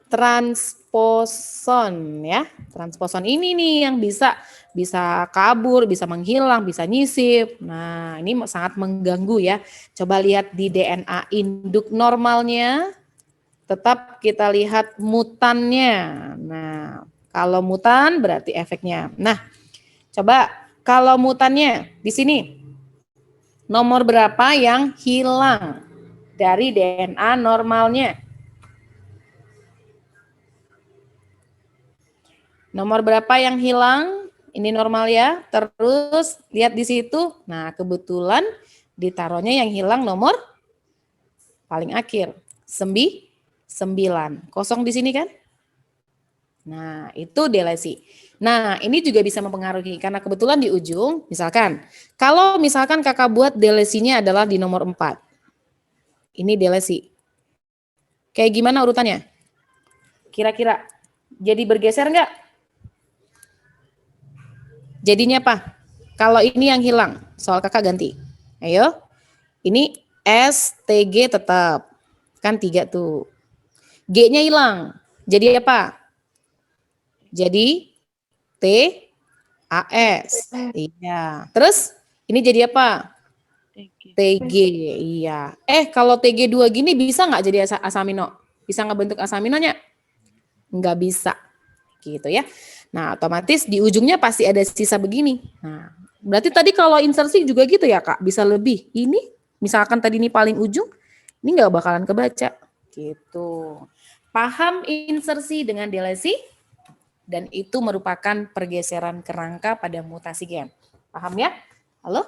Transposon ya. Transposon ini nih yang bisa kabur, bisa menghilang, bisa nyisip. Nah, ini sangat mengganggu ya. Coba lihat di DNA induk normalnya. Tetap kita lihat mutannya. Nah, kalau mutan berarti efeknya. Nah, coba kalau mutannya di sini nomor berapa yang hilang dari DNA normalnya? Nomor berapa yang hilang? Ini normal ya. Terus lihat di situ. Nah, kebetulan ditaruhnya yang hilang nomor paling akhir. 9. Kosong di sini kan? Nah, itu delesi. Nah, ini juga bisa mempengaruhi karena kebetulan di ujung, misalkan, kalau misalkan kakak buat delesinya adalah di nomor 4. Ini delesi. Kayak gimana urutannya? Kira-kira jadi bergeser enggak? Jadinya apa? Kalau ini yang hilang, soal kakak ganti. Ayo. Ini S, T, G tetap. Kan 3 tuh. G-nya hilang. Jadi apa? Jadi T, A, S. Iya. Terus ini jadi apa? TG. Iya. Kalau TG2 gini bisa nggak jadi asamino? Bisa ngebentuk asaminonya? Nggak bisa. Gitu ya. Nah, otomatis di ujungnya pasti ada sisa begini. Nah, berarti tadi kalau insersi juga gitu ya, Kak? Bisa lebih. Ini, misalkan tadi ini paling ujung, ini nggak bakalan kebaca. Gitu. Paham insersi dengan delesi? Dan itu merupakan pergeseran kerangka pada mutasi gen. Paham ya? Halo?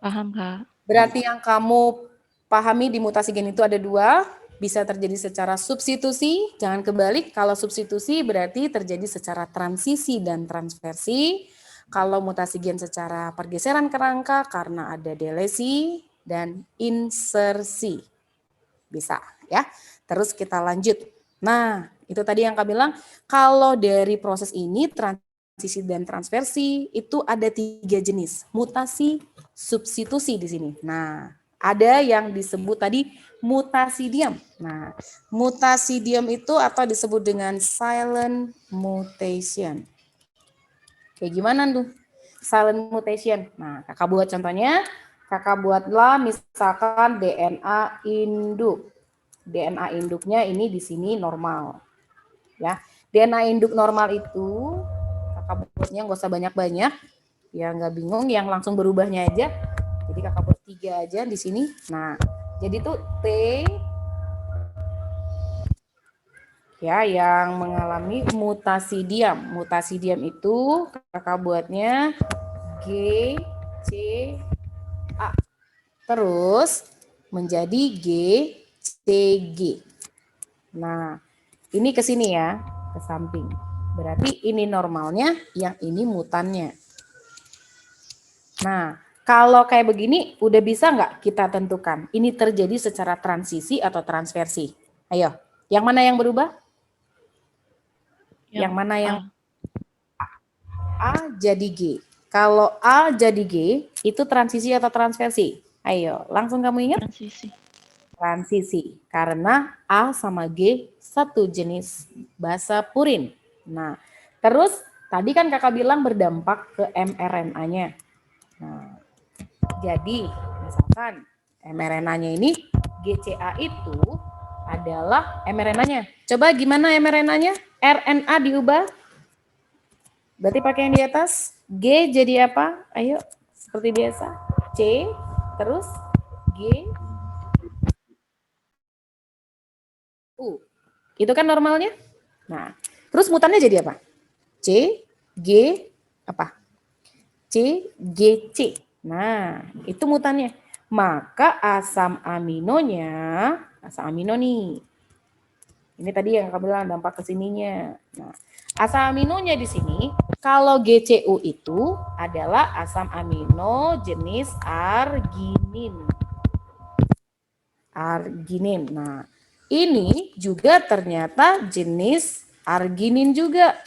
Paham, Kak. Berarti yang kamu pahami di mutasi gen itu ada 2, bisa terjadi secara substitusi, jangan kebalik. Kalau substitusi berarti terjadi secara transisi dan transversi. Kalau mutasi gen secara pergeseran kerangka karena ada delesi dan insersi. Bisa ya. Terus kita lanjut. Nah, itu tadi yang Kak bilang, kalau dari proses ini transisi dan transversi itu ada 3 jenis. Mutasi, substitusi di sini. Nah, ada yang disebut tadi mutasi diam. Nah, mutasi diam itu atau disebut dengan silent mutation. Kayak gimana tuh? Silent mutation. Nah, kakak buat contohnya. Kakak buatlah misalkan DNA induk. DNA induknya ini di sini normal. Ya, DNA induk normal itu kakak buatnya nggak usah banyak-banyak. Ya nggak bingung, yang langsung berubahnya aja. Jadi kakak buat 3 aja di sini. Nah, jadi tuh T ya yang mengalami mutasi diam. Mutasi diam itu kakak buatnya G, C, A. Terus menjadi G, C, G. Nah, ini ke sini ya, ke samping. Berarti ini normalnya, yang ini mutannya. Nah, kalau kayak begini, udah bisa nggak kita tentukan? Ini terjadi secara transisi atau transversi? Ayo, yang mana yang berubah? Yang mana yang A jadi G? Kalau A jadi G, itu transisi atau transversi? Ayo, langsung kamu ingat? Transisi. Transisi, karena A sama G satu jenis basa purin. Nah, terus tadi kan kakak bilang berdampak ke mRNA-nya. Nah, jadi misalkan mRNA-nya ini GCA itu adalah mRNA-nya. Coba gimana mRNA-nya? RNA diubah. Berarti pakai yang di atas. G jadi apa? Ayo, seperti biasa. C, terus G, U. Itu kan normalnya. Nah, terus mutannya jadi apa? C, G, apa? C, G, C. Nah, itu mutannya. Maka asam amino nih. Ini tadi yang kamu bilang dampak ke sininya. Nah, asam aminonya di sini, kalau GCU itu adalah asam amino jenis arginin. Arginin. Nah, ini juga ternyata jenis arginin juga.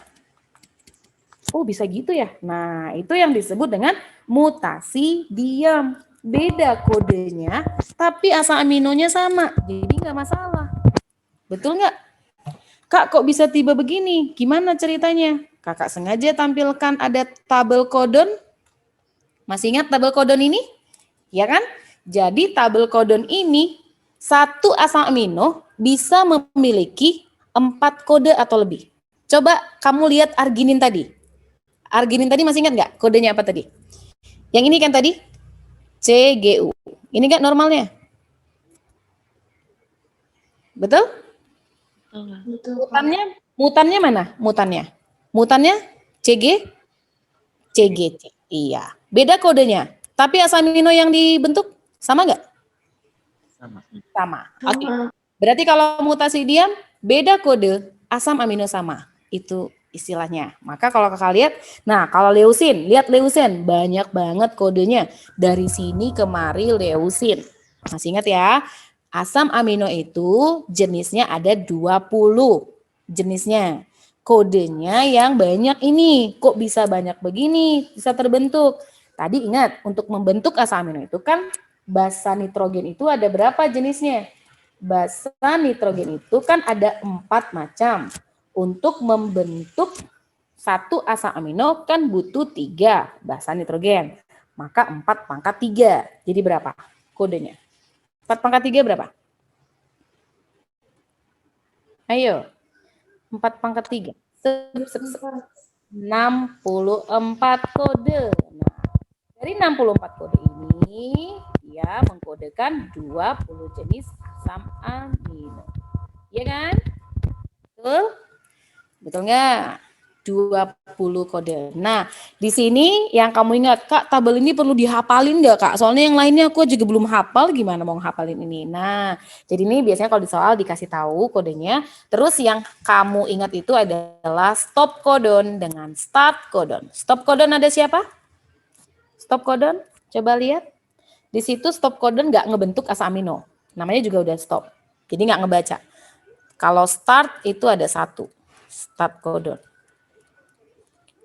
Oh, bisa gitu ya. Nah, itu yang disebut dengan mutasi diam. Beda kodenya, tapi asam aminonya sama. Jadi nggak masalah. Betul nggak? Kak, kok bisa tiba begini? Gimana ceritanya? Kakak sengaja tampilkan ada tabel codon. Masih ingat tabel codon ini? Ya kan? Jadi tabel codon ini, satu asam amino bisa memiliki 4 kode atau lebih. Coba kamu lihat arginin tadi. Arginin tadi masih ingat nggak kodenya apa tadi? Yang ini kan tadi CGU. Ini kan normalnya. Betul? Betul. Mutannya mana? Mutannya CGC. Iya. Beda kodenya. Tapi asam amino yang dibentuk sama nggak? Sama. Oke. Berarti kalau mutasi diam, beda kode, asam amino sama. Itu istilahnya. Maka kalau kakak lihat, nah kalau leusin, lihat leusin, banyak banget kodenya. Dari sini kemari leusin. Masih ingat ya? Asam amino itu jenisnya ada 20 jenisnya. Kodenya yang banyak ini. Kok bisa banyak begini? Bisa terbentuk. Tadi ingat, untuk membentuk asam amino itu kan basa nitrogen itu ada berapa jenisnya? Basa nitrogen itu kan ada 4 macam. Untuk membentuk satu asam amino kan butuh 3 basa nitrogen. Maka 4 pangkat 3. Jadi berapa kodenya? 4 pangkat 3 berapa? Ayo. 4 pangkat 3. 64 kode. Nah, dari 64 kode ini, dia mengkodekan 20 jenis asam amino. Iya kan? Betul? Betul nggak? 20 kode. Nah, di sini yang kamu ingat, Kak, tabel ini perlu dihafalin nggak, Kak? Soalnya yang lainnya aku juga belum hafal, gimana mau ngapalin ini? Nah, jadi ini biasanya kalau di soal dikasih tahu kodenya. Terus yang kamu ingat itu adalah stop codon dengan start codon. Stop codon ada siapa? Stop codon, coba lihat. Di situ stop codon nggak ngebentuk asam amino. Namanya juga udah stop. Jadi nggak ngebaca. Kalau start itu ada 1. Start codon.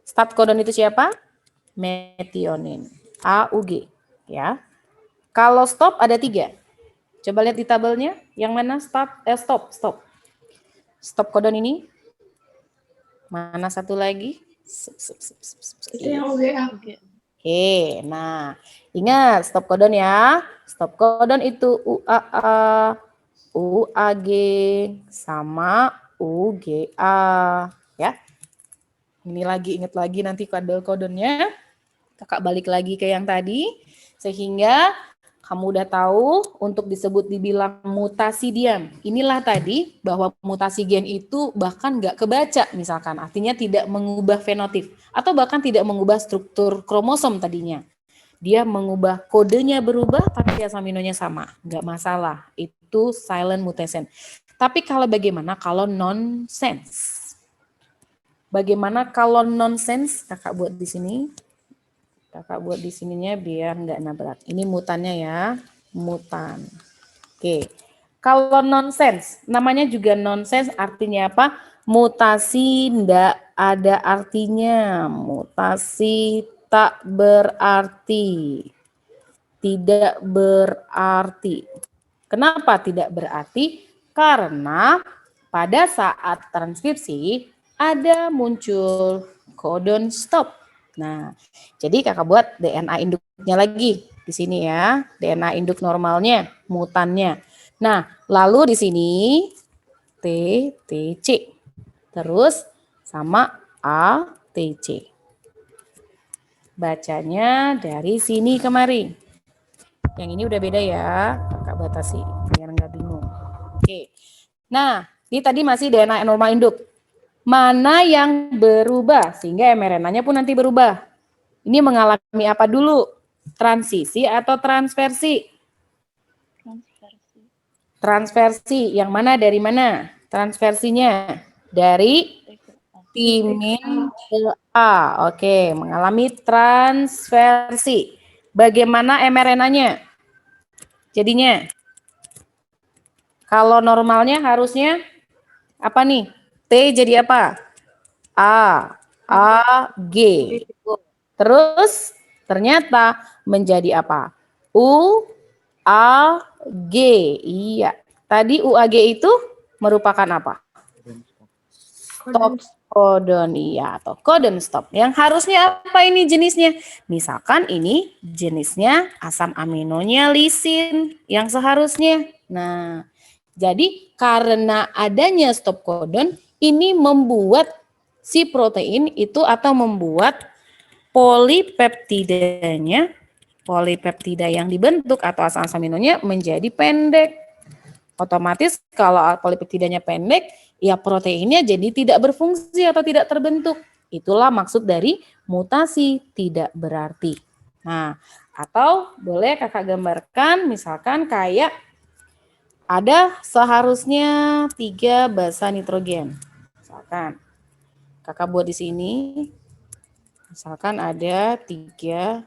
Start codon itu siapa? Metionin. AUG. Ya. Kalau stop ada 3. Coba lihat di tabelnya. Yang mana stop. Stop codon ini. Mana satu lagi? Itu yang UGA. Oke, nah ingat stop codon ya. Stop codon itu UAA, UAG, sama UGA. Ya. Ini lagi, ingat lagi nanti tabel codonnya. Kakak balik lagi ke yang tadi. Sehingga kamu udah tahu untuk disebut dibilang mutasi diam. Inilah tadi bahwa mutasi gen itu bahkan nggak kebaca misalkan. Artinya tidak mengubah fenotip. Atau bahkan tidak mengubah struktur kromosom tadinya. Dia mengubah kodenya berubah tapi asam aminonya sama. Nggak masalah. Itu silent mutation. Tapi kalau bagaimana kalau nonsense? Bagaimana kalau nonsense? Kakak buat di sini. Kakak buat di sininya biar nggak nabrak. Ini mutannya ya, mutan. Oke. Kalau nonsense, namanya juga nonsense artinya apa? Mutasi ndak ada artinya. Mutasi tak berarti. Tidak berarti. Kenapa tidak berarti? Karena pada saat transkripsi ada muncul codon stop. Nah, jadi kakak buat DNA induknya lagi di sini ya, DNA induk normalnya, mutannya. Nah, lalu di sini TTC, terus sama ATC. Bacanya dari sini kemari. Yang ini udah beda ya, kakak batasi biar nggak bingung. Oke. Nah, ini tadi masih DNA normal induk. mana yang berubah sehingga mRNA-nya pun nanti berubah. Ini mengalami apa dulu? Transisi atau transversi? Transversi. Transversi. Yang mana dari mana? Transversinya dari timin ke A. Oke, mengalami transversi. Bagaimana mRNA-nya? Jadinya, kalau normalnya harusnya apa nih? T jadi apa? A, G. Terus ternyata menjadi apa? U, A, G. Iya. Tadi UAG itu merupakan apa? Stop codon, iya, atau codon stop. Yang harusnya apa ini jenisnya? Misalkan ini jenisnya asam aminonya lisin yang seharusnya. Nah, jadi karena adanya stop codon ini membuat si protein itu atau membuat polipeptida yang dibentuk atau asam aminonya menjadi pendek. Otomatis kalau polipeptidanya pendek, ya proteinnya jadi tidak berfungsi atau tidak terbentuk. Itulah maksud dari mutasi tidak berarti. Nah, atau boleh kakak gambarkan misalkan kayak ada seharusnya 3 basa nitrogen. Misalkan kakak buat di sini, misalkan ada 3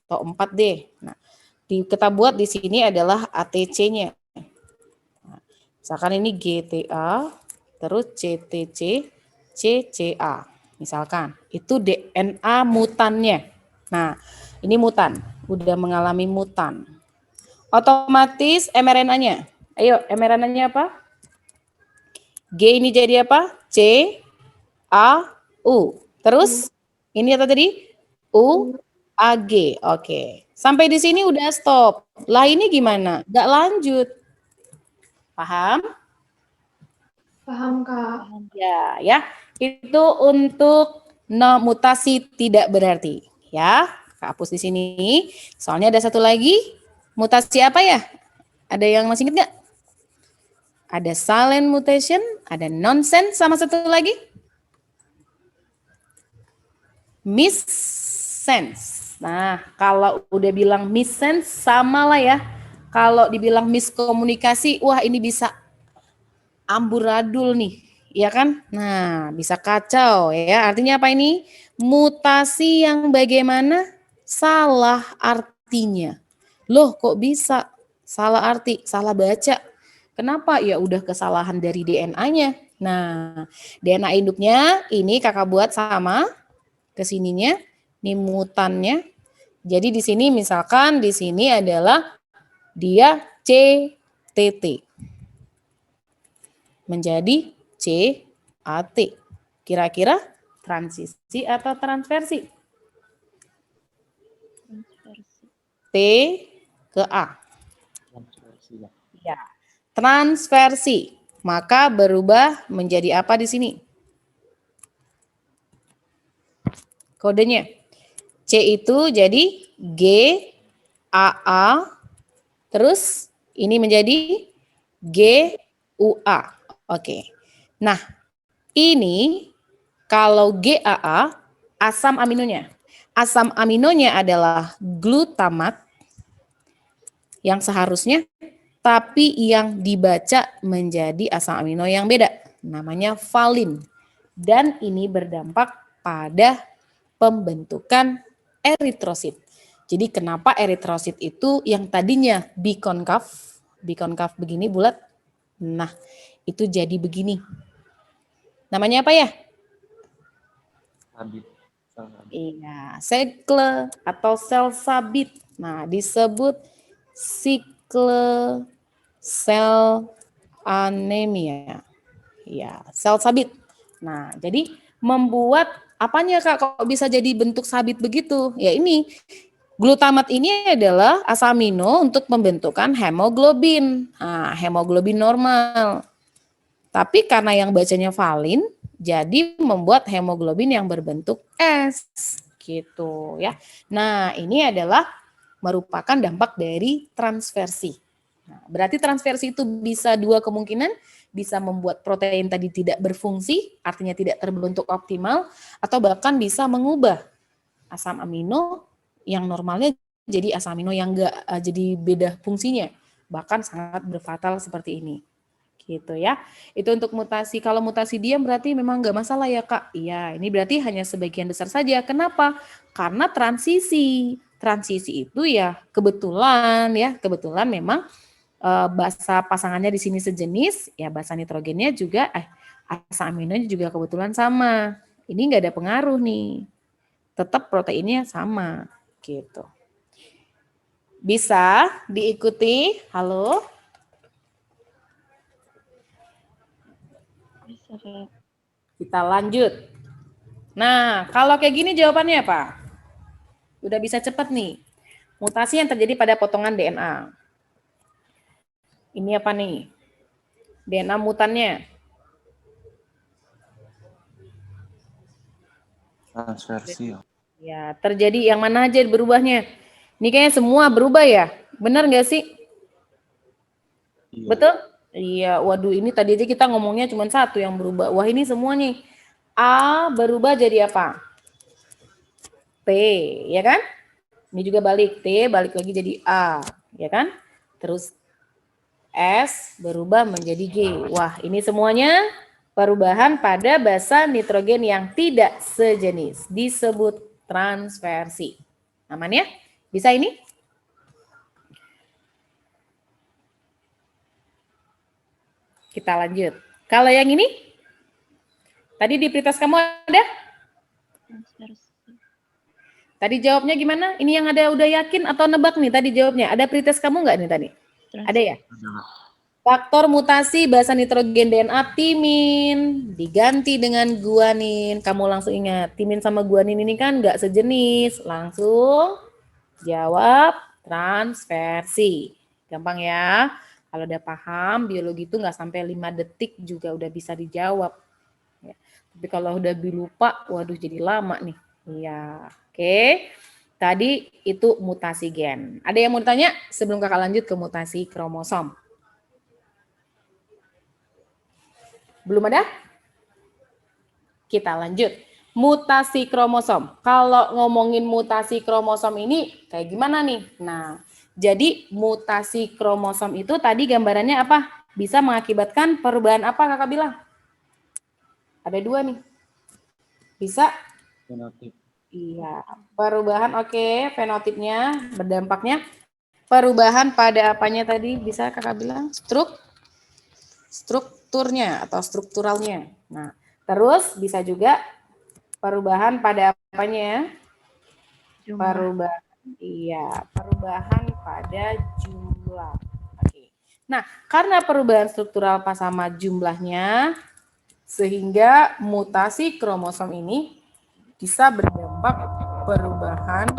atau 4 deh. Nah, kita buat di sini adalah ATC-nya. Misalkan ini GTA, terus CTC, CCA. Misalkan, itu DNA mutannya. Nah, ini mutan, udah mengalami mutan. Otomatis mRNA-nya. Ayo, mRNA-nya apa? G ini jadi apa? C, A, U. Terus, ini apa tadi? U, A, G. Oke. Sampai di sini udah stop. Lah ini gimana? Nggak lanjut. Paham? Paham, Kak. Ya. Itu untuk mutasi tidak berarti. Ya, hapus di sini. Soalnya ada satu lagi. Mutasi apa ya? Ada yang masih ingat nggak? Ada silent mutation, ada nonsense, sama satu lagi. Missense. Nah, kalau udah bilang missense, sama lah ya. Kalau dibilang miskomunikasi, wah ini bisa amburadul nih, ya kan? Nah, bisa kacau ya. Artinya apa ini? Mutasi yang bagaimana? Salah artinya. Loh, kok bisa salah arti, salah baca? Kenapa? Ya udah kesalahan dari DNA-nya. Nah, DNA induknya ini kakak buat sama kesininya, ini mutannya. Jadi di sini misalkan di sini adalah dia CTT menjadi CAT. Kira-kira transisi atau transversi? Transversi. T ke A. Ya. Transversi. Maka berubah menjadi apa di sini? Kodenya. C itu jadi G, AA, terus ini menjadi G, UA. Oke. Nah, ini kalau GAA, asam aminonya. Asam aminonya adalah glutamat yang seharusnya, tapi yang dibaca menjadi asam amino yang beda. Namanya valin. Dan ini berdampak pada pembentukan eritrosit. Jadi kenapa eritrosit itu yang tadinya bikonkav begini bulat, nah itu jadi begini. Namanya apa ya? Sabit. Iya, sekle atau sel sabit. Nah, disebut sikle sel anemia. Ya, sel sabit. Nah, jadi membuat apanya Kak kok bisa jadi bentuk sabit begitu? Ya ini, glutamat ini adalah asam amino untuk pembentukan hemoglobin. Nah, hemoglobin normal. Tapi karena yang bacanya valin, jadi membuat hemoglobin yang berbentuk S. Gitu ya. Nah, ini adalah merupakan dampak dari transversi. Nah, berarti transversi itu bisa dua kemungkinan, bisa membuat protein tadi tidak berfungsi, artinya tidak terbentuk optimal, atau bahkan bisa mengubah asam amino yang normalnya jadi asam amino yang enggak jadi beda fungsinya, bahkan sangat berfatal seperti ini. Gitu ya. Itu untuk mutasi. Kalau mutasi diam berarti memang enggak masalah ya, Kak. Iya, ini berarti hanya sebagian besar saja. Kenapa? Karena transisi. Transisi itu ya kebetulan memang basa pasangannya di sini sejenis, ya basa nitrogennya juga asam aminonya juga kebetulan sama. Ini enggak ada pengaruh nih. Tetap proteinnya sama gitu. Bisa diikuti? Halo? Bisa, Kak. Kita lanjut. Nah, kalau kayak gini jawabannya apa? Udah bisa cepat nih. Mutasi yang terjadi pada potongan DNA. Ini apa nih? DNA mutannya. Transversi ya. Ya, terjadi yang mana aja berubahnya? Ini kayaknya semua berubah ya? Benar nggak sih? Iya. Betul? Iya, waduh ini tadi aja kita ngomongnya cuma satu yang berubah. Wah ini semua nih. A berubah jadi apa? T, ya kan? Ini juga balik, T balik lagi jadi A, ya kan? Terus S berubah menjadi G. Wah ini semuanya perubahan pada basa nitrogen yang tidak sejenis. Disebut transversi. Aman ya? Bisa ini? Kita lanjut. Kalau yang ini? Tadi di pretest kamu ada? Transversi. Tadi jawabnya gimana? Ini yang ada udah yakin atau nebak nih tadi jawabnya? Ada pretest kamu nggak nih tadi? Ada ya? Faktor mutasi basa nitrogen DNA timin diganti dengan guanin. Kamu langsung ingat, timin sama guanin ini kan nggak sejenis. Langsung jawab transversi. Gampang ya. Kalau udah paham, biologi itu nggak sampai 5 detik juga udah bisa dijawab. Ya. Tapi kalau udah lupa, waduh jadi lama nih. Iya, oke. Tadi itu mutasi gen. Ada yang mau ditanya sebelum kakak lanjut ke mutasi kromosom? Belum ada? Kita lanjut. Mutasi kromosom. Kalau ngomongin mutasi kromosom ini kayak gimana nih? Nah, jadi mutasi kromosom itu tadi gambarannya apa? Bisa mengakibatkan perubahan apa kakak bilang? Ada 2 nih. Bisa? Fenotip. Iya, perubahan oke, fenotipnya, berdampaknya. Perubahan pada apanya tadi bisa kakak bilang? Strukturnya atau strukturalnya. Nah, terus bisa juga perubahan pada apanya? Jumlah. Perubahan pada jumlah. Oke. Nah, karena perubahan struktural pas sama jumlahnya, sehingga mutasi kromosom ini bisa berdampak perubahan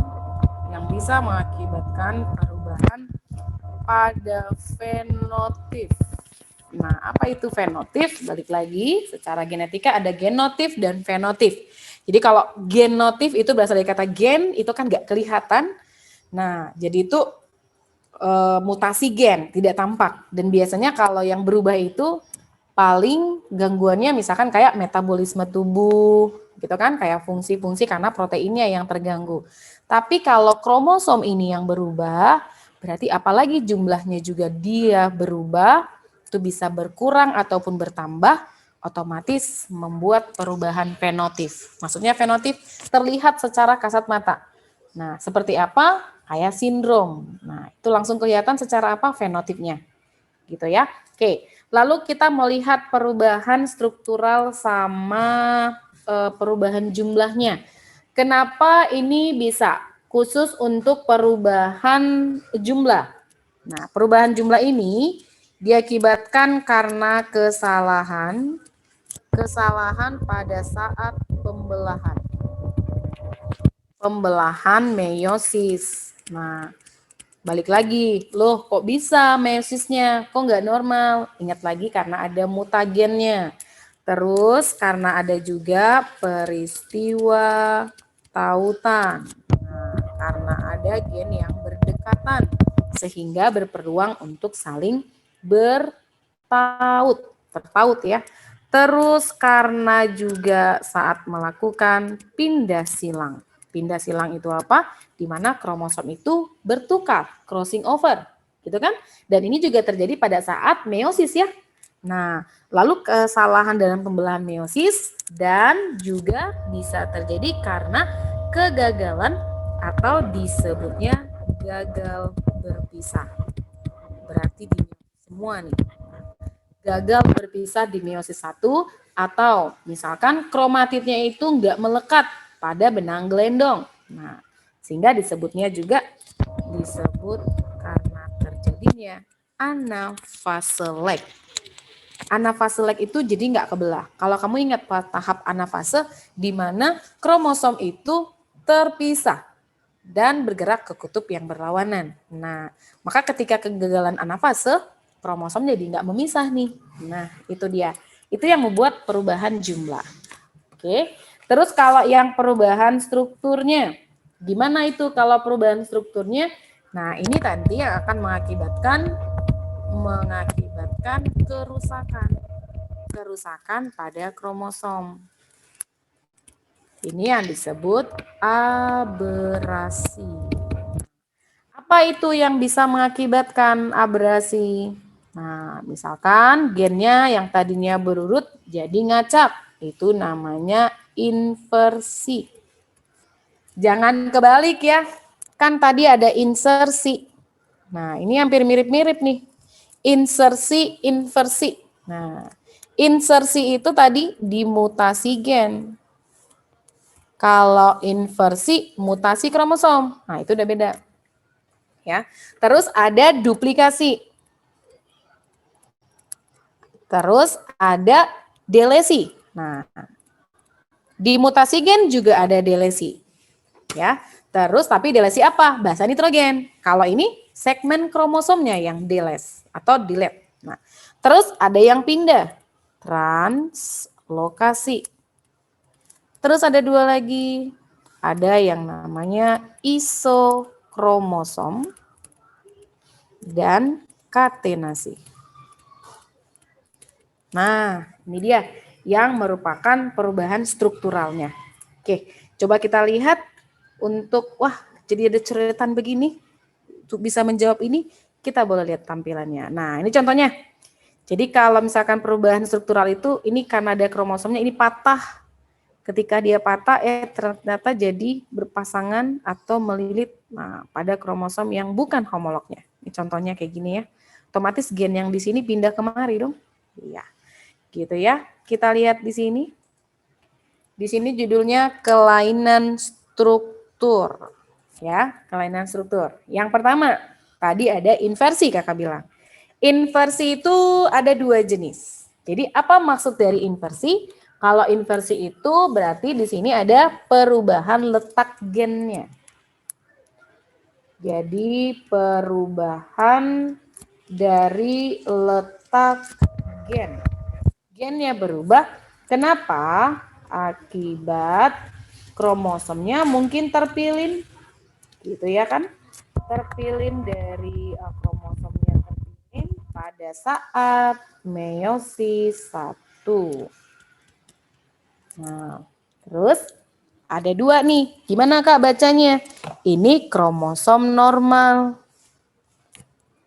yang bisa mengakibatkan perubahan pada fenotip. Nah, apa itu fenotip? Balik lagi, secara genetika ada genotip dan fenotip. Jadi kalau genotip itu berasal dari kata gen, itu kan nggak kelihatan. Nah, jadi itu mutasi gen, tidak tampak. Dan biasanya kalau yang berubah itu paling gangguannya misalkan kayak metabolisme tubuh, gitu kan, kayak fungsi-fungsi karena proteinnya yang terganggu. Tapi kalau kromosom ini yang berubah, berarti apalagi jumlahnya juga dia berubah, itu bisa berkurang ataupun bertambah, otomatis membuat perubahan fenotip. Maksudnya fenotip terlihat secara kasat mata. Nah, seperti apa? Kayak sindrom. Nah, itu langsung kelihatan secara apa? Fenotipnya. Gitu ya. Oke, lalu kita melihat perubahan struktural sama perubahan jumlahnya. Kenapa ini bisa? Khusus untuk perubahan jumlah. Nah, perubahan jumlah ini diakibatkan karena kesalahan pada saat pembelahan meiosis. Nah, balik lagi, loh kok bisa meiosisnya? Kok nggak normal? Ingat lagi karena ada mutagennya. Terus karena ada juga peristiwa tautan. Nah, karena ada gen yang berdekatan. sehingga berpeluang untuk saling terpaut ya. Terus karena juga saat melakukan pindah silang. Pindah silang itu apa? Di mana kromosom itu bertukar, crossing over, gitu kan? Dan ini juga terjadi pada saat meiosis ya. Nah, lalu kesalahan dalam pembelahan meiosis dan juga bisa terjadi karena kegagalan atau disebutnya gagal berpisah. Berarti di semua nih. Gagal berpisah di meiosis 1 atau misalkan kromatidnya itu enggak melekat pada benang gelendong. Nah, sehingga disebutnya juga disebut karena terjadinya anafase lag. Anafase lag itu jadi enggak kebelah. Kalau kamu ingat tahap anafase di mana kromosom itu terpisah dan bergerak ke kutub yang berlawanan. Nah, maka ketika kegagalan anafase, kromosom jadi nggak memisah nih. Nah, itu dia. Itu yang membuat perubahan jumlah. Oke. Terus kalau yang perubahan strukturnya, gimana itu kalau perubahan strukturnya? Nah, ini tadi yang akan mengakibatkan kerusakan pada kromosom. Ini yang disebut aberasi. Apa itu yang bisa mengakibatkan aberasi? Nah, misalkan gennya yang tadinya berurut jadi ngacak. Itu namanya inversi. Jangan kebalik ya. Kan tadi ada insersi. Nah, ini hampir mirip-mirip nih. Insersi, inversi. Nah, insersi itu tadi dimutasi gen. Kalau inversi, mutasi kromosom. Nah, itu udah beda. Ya. Terus ada duplikasi. Terus ada delesi. Nah, di mutasi gen juga ada delesi. Ya. Terus tapi delesi apa? Basa nitrogen. Kalau ini segmen kromosomnya yang deles atau delete. Nah, terus ada yang pindah. Translokasi. Terus ada dua lagi. Ada yang namanya isokromosom dan katenasi. Nah, ini dia yang merupakan perubahan strukturalnya. Oke, coba kita lihat untuk, jadi ada coretan begini. Untuk bisa menjawab ini, kita boleh lihat tampilannya. Nah, ini contohnya. Jadi kalau misalkan perubahan struktural itu, ini karena ada kromosomnya, ini patah. Ketika dia patah, ternyata jadi berpasangan atau melilit pada kromosom yang bukan homolognya. Ini contohnya kayak gini ya. Otomatis gen yang di sini pindah kemari dong. Iya. Gitu ya. Kita lihat di sini. Di sini judulnya kelainan struktur. Ya, kelainan struktur. Yang pertama, tadi ada inversi Kakak bilang. Inversi itu ada dua jenis. Jadi apa maksud dari inversi? Kalau inversi itu berarti di sini ada perubahan letak gennya. Jadi perubahan dari letak gen. Gennya berubah. Kenapa? Akibat kromosomnya mungkin terpilih. Gitu ya kan? Terpilih dari kromosomnya terpilih pada saat meiosis 1. Nah, terus ada dua nih. Gimana Kak bacanya? Ini kromosom normal.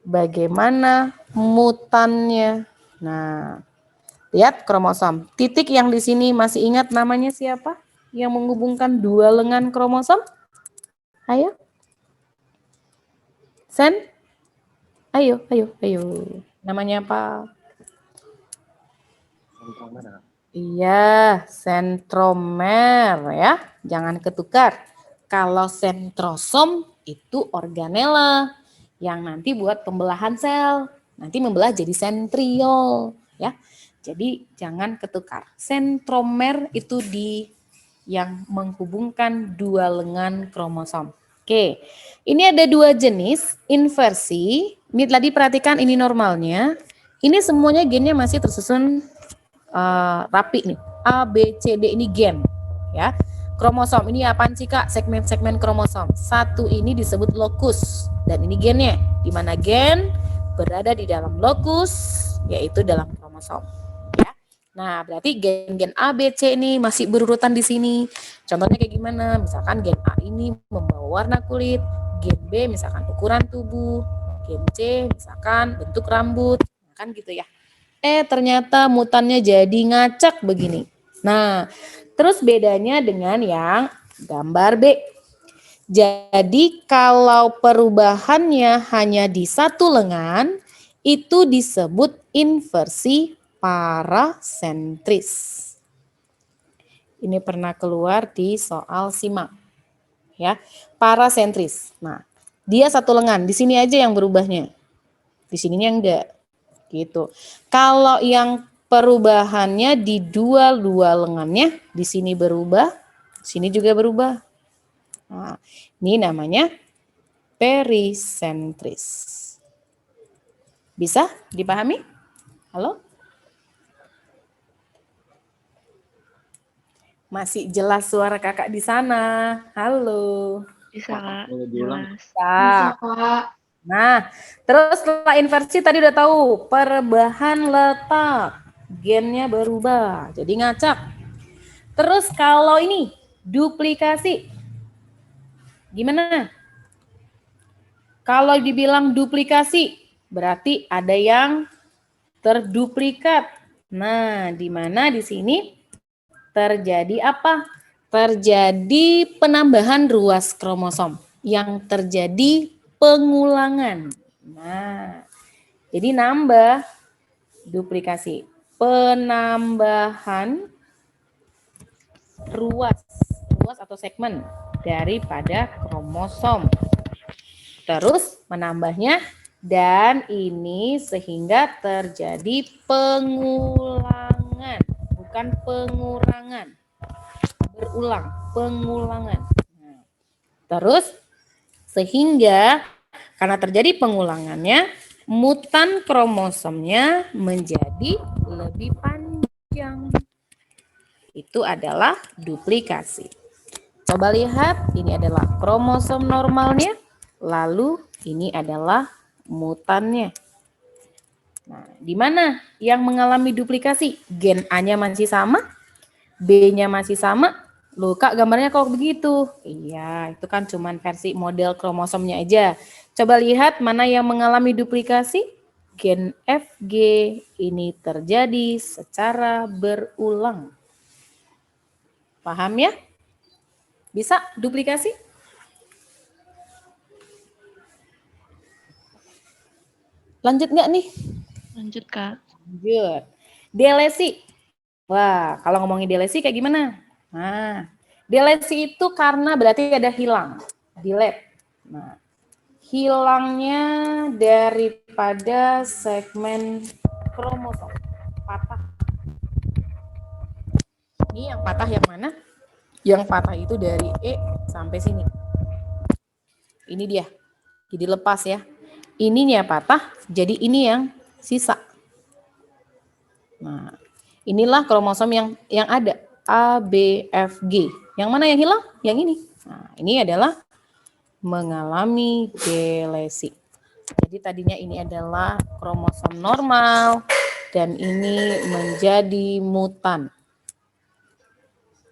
Bagaimana mutannya? Nah, lihat kromosom. Titik yang di sini masih ingat namanya siapa? Yang menghubungkan dua lengan kromosom? Ayo. Sen? Ayo. Namanya apa? Iya, sentromer ya. Jangan ketukar. Kalau sentrosom itu organela yang nanti buat pembelahan sel. Nanti membelah jadi sentriol ya. Jadi jangan ketukar. Sentromer itu yang menghubungkan dua lengan kromosom. Oke. Ini ada dua jenis inversi. Ini tadi perhatikan ini normalnya. Ini semuanya gennya masih tersusun rapi nih. A, B, C, D ini gen ya. Kromosom ini apaan sih Kak? Segmen-segmen kromosom. Satu ini disebut lokus dan ini gennya. di mana gen berada di dalam lokus, yaitu dalam kromosom. Ya. Nah, berarti gen-gen A, B, C ini masih berurutan di sini. Contohnya kayak gimana? Misalkan gen A ini membawa warna kulit, gen B misalkan ukuran tubuh, gen C misalkan bentuk rambut, kan gitu ya. Ternyata mutannya jadi ngacak begini. Nah, terus bedanya dengan yang gambar B. Jadi kalau perubahannya hanya di satu lengan, itu disebut inversi parasentris. Ini pernah keluar di soal simak. Ya, parasentris. Nah, dia satu lengan, di sini aja yang berubahnya. Di sininya enggak. Gitu. Kalau yang perubahannya di dua lengannya, di sini berubah, di sini juga berubah. Nah, ini namanya perisentris. Bisa dipahami? Halo? Masih jelas suara kakak di sana? Halo? Bisa, Kak. Boleh diulang? Jelas. Bisa, Kak. Nah, terus setelah inversi tadi udah tahu perubahan letak, gennya berubah, jadi ngacak. Terus kalau ini duplikasi, gimana? Kalau dibilang duplikasi, berarti ada yang terduplikat. Nah, di mana di sini terjadi apa? Terjadi penambahan ruas kromosom yang terjadi pengulangan. Nah, jadi nambah duplikasi, penambahan ruas atau segmen daripada kromosom. Terus menambahnya dan ini sehingga terjadi pengulangan, bukan pengurangan. Berulang, pengulangan. Nah, terus sehingga karena terjadi pengulangannya, mutan kromosomnya menjadi lebih panjang. Itu adalah duplikasi. Coba lihat, ini adalah kromosom normalnya, lalu ini adalah mutannya. Nah, di mana yang mengalami duplikasi? Gen A-nya masih sama, B-nya masih sama. Loh Kak, gambarnya kok begitu? Iya, itu kan cuman versi model kromosomnya aja. Coba lihat mana yang mengalami duplikasi. Gen FG ini terjadi secara berulang. Paham ya? Bisa duplikasi? Lanjut nggak nih? Lanjut, Kak. Lanjut. Delesi. Wah, kalau ngomongin delesi kayak gimana? Nah, delesi itu karena berarti ada hilang. Delete. Nah, hilangnya daripada segmen kromosom. Patah. Ini yang patah yang mana? Yang patah itu dari E sampai sini. Ini dia. Jadi lepas ya. Ininya patah, jadi ini yang sisa. Nah, inilah kromosom yang ada. A, B, F, G. Yang mana yang hilang? Yang ini. Nah, ini adalah mengalami delesi. Jadi tadinya ini adalah kromosom normal dan ini menjadi mutan.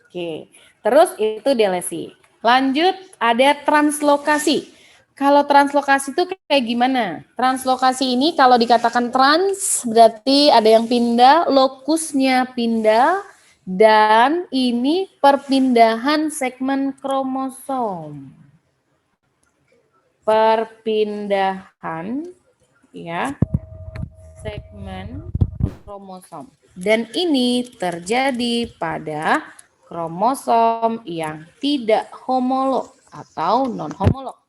Oke, terus itu delesi. Lanjut ada translokasi. Kalau translokasi itu kayak gimana? Translokasi ini kalau dikatakan trans berarti ada yang pindah, lokusnya pindah, dan ini perpindahan segmen kromosom. Perpindahan ya segmen kromosom. Dan ini terjadi pada kromosom yang tidak homolog atau non-homolog.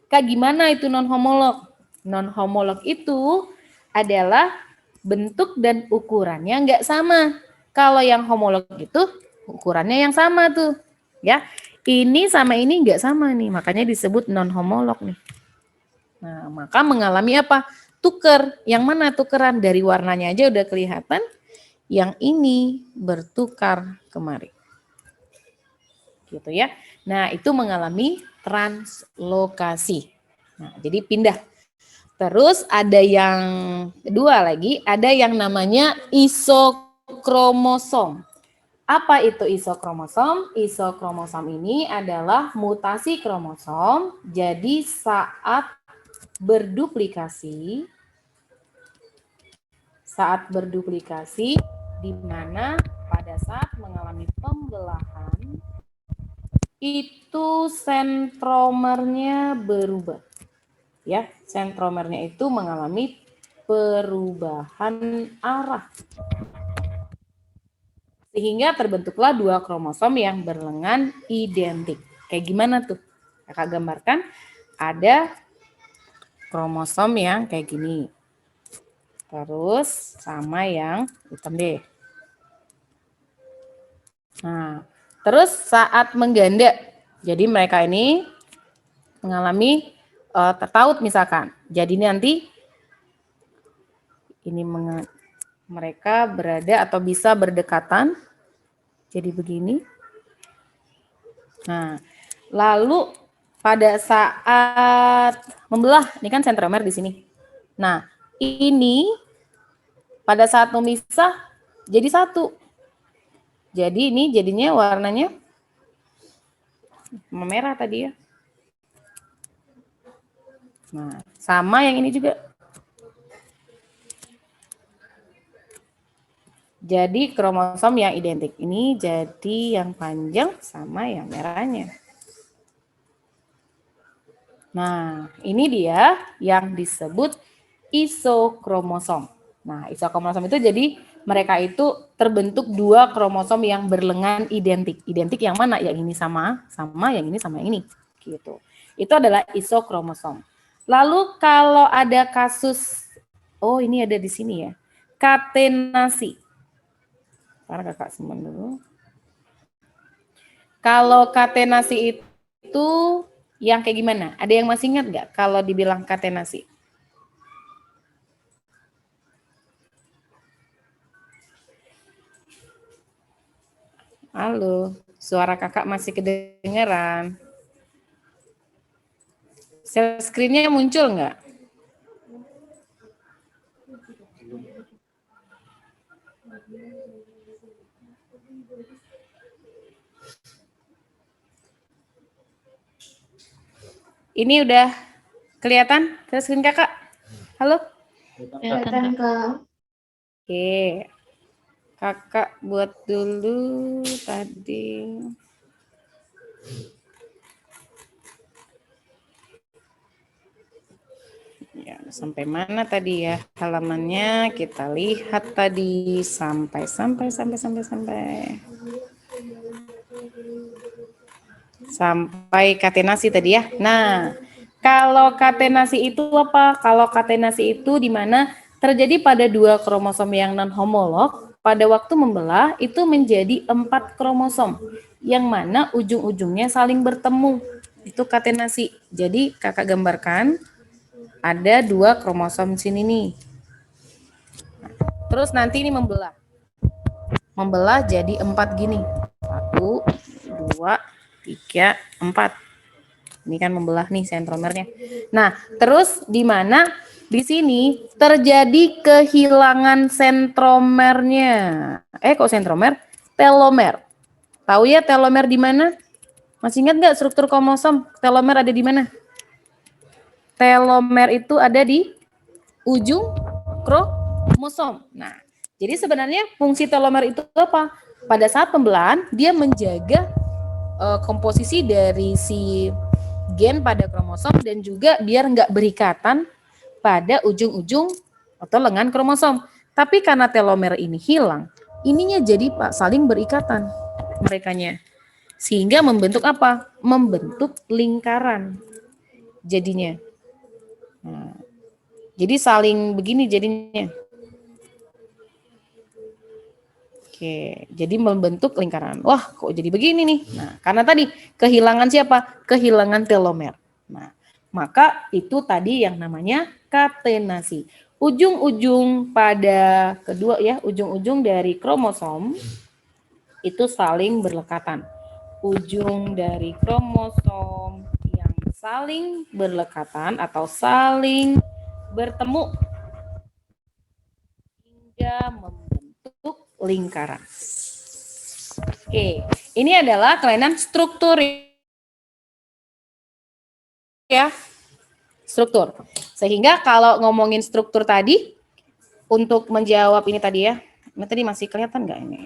Kayak gimana itu non-homolog? Non-homolog itu adalah bentuk dan ukurannya nggak sama. Kalau yang homolog itu ukurannya yang sama tuh, ya. Ini sama ini nggak sama nih, makanya disebut non-homolog nih. Nah, maka mengalami apa? Tuker. Yang mana tukeran? Dari warnanya aja udah kelihatan. Yang ini bertukar kemari. Gitu ya. Nah, itu mengalami translokasi. Nah, jadi pindah. Terus ada yang kedua lagi, ada yang namanya isokromosom. Apa itu isokromosom? Isokromosom ini adalah mutasi kromosom. Jadi saat berduplikasi di mana pada saat mengalami pembelahan itu sentromernya berubah. Ya, sentromernya itu mengalami perubahan arah. Sehingga terbentuklah dua kromosom yang berlengan identik. Kayak gimana tuh? Kakak gambarkan, ada kromosom yang kayak gini. Terus sama yang hitam deh. Nah, terus saat mengganda, jadi mereka ini mengalami tertaut misalkan. Jadi nanti ini mereka berada atau bisa berdekatan. Jadi begini. Nah, lalu pada saat membelah, ini kan sentromer di sini. Nah, ini pada saat memisah jadi satu. Jadi ini jadinya warnanya merah tadi ya. Nah, sama yang ini juga. Jadi kromosom yang identik ini jadi yang panjang sama yang merahnya. Nah, ini dia yang disebut isokromosom. Nah, isokromosom itu jadi mereka itu terbentuk dua kromosom yang berlengan identik. Identik yang mana? Yang ini sama yang ini sama yang ini. Gitu. Itu adalah isokromosom. Lalu kalau ada kasus, oh ini ada di sini ya, katenasi. Karena kakak simpan dulu. Kalau katenasi itu yang kayak gimana? Ada yang masih ingat nggak kalau dibilang katenasi? Halo, suara kakak masih kedengeran. Share screen-nya muncul nggak? Ini udah kelihatan share screen kakak? Halo? Kelihatan, Kak. Oke. Kakak buat dulu tadi. Ya, sampai mana tadi ya halamannya? Kita lihat tadi sampai. Sampai katenasi tadi ya. Nah, kalau katenasi itu apa? Kalau katenasi itu di mana terjadi pada dua kromosom yang non-homolog, pada waktu membelah itu menjadi 4 kromosom, yang mana ujung-ujungnya saling bertemu. Itu katenasi. Jadi kakak gambarkan ada 2 kromosom sini nih. Terus nanti ini membelah. Membelah jadi 4 gini. 1, 2, 3, 4. Ini kan membelah nih sentromernya. Nah, terus di mana? Di sini terjadi kehilangan sentromernya. Kok sentromer? Telomer. Tahu ya telomer di mana? Masih ingat nggak struktur kromosom? Telomer ada di mana? Telomer itu ada di ujung kromosom. Nah, jadi sebenarnya fungsi telomer itu apa? Pada saat pembelahan, dia menjaga komposisi dari si gen pada kromosom dan juga biar nggak berikatan pada ujung-ujung atau lengan kromosom. Tapi karena telomer ini hilang, ininya jadi saling berikatan merekanya. Sehingga membentuk apa? Membentuk lingkaran jadinya. Nah, jadi saling begini jadinya. Oke, jadi membentuk lingkaran. Wah, kok jadi begini nih? Nah, karena tadi kehilangan siapa? Kehilangan telomer. Nah, maka itu tadi yang namanya katenasi. Ujung-ujung pada kedua ya, ujung-ujung dari kromosom itu saling berlekatan. Ujung dari kromosom yang saling berlekatan atau saling bertemu hingga membentuk lingkaran. Oke, ini adalah kelainan struktur ya. Struktur. Sehingga kalau ngomongin struktur tadi, untuk menjawab ini tadi ya, ini tadi masih kelihatan nggak ini?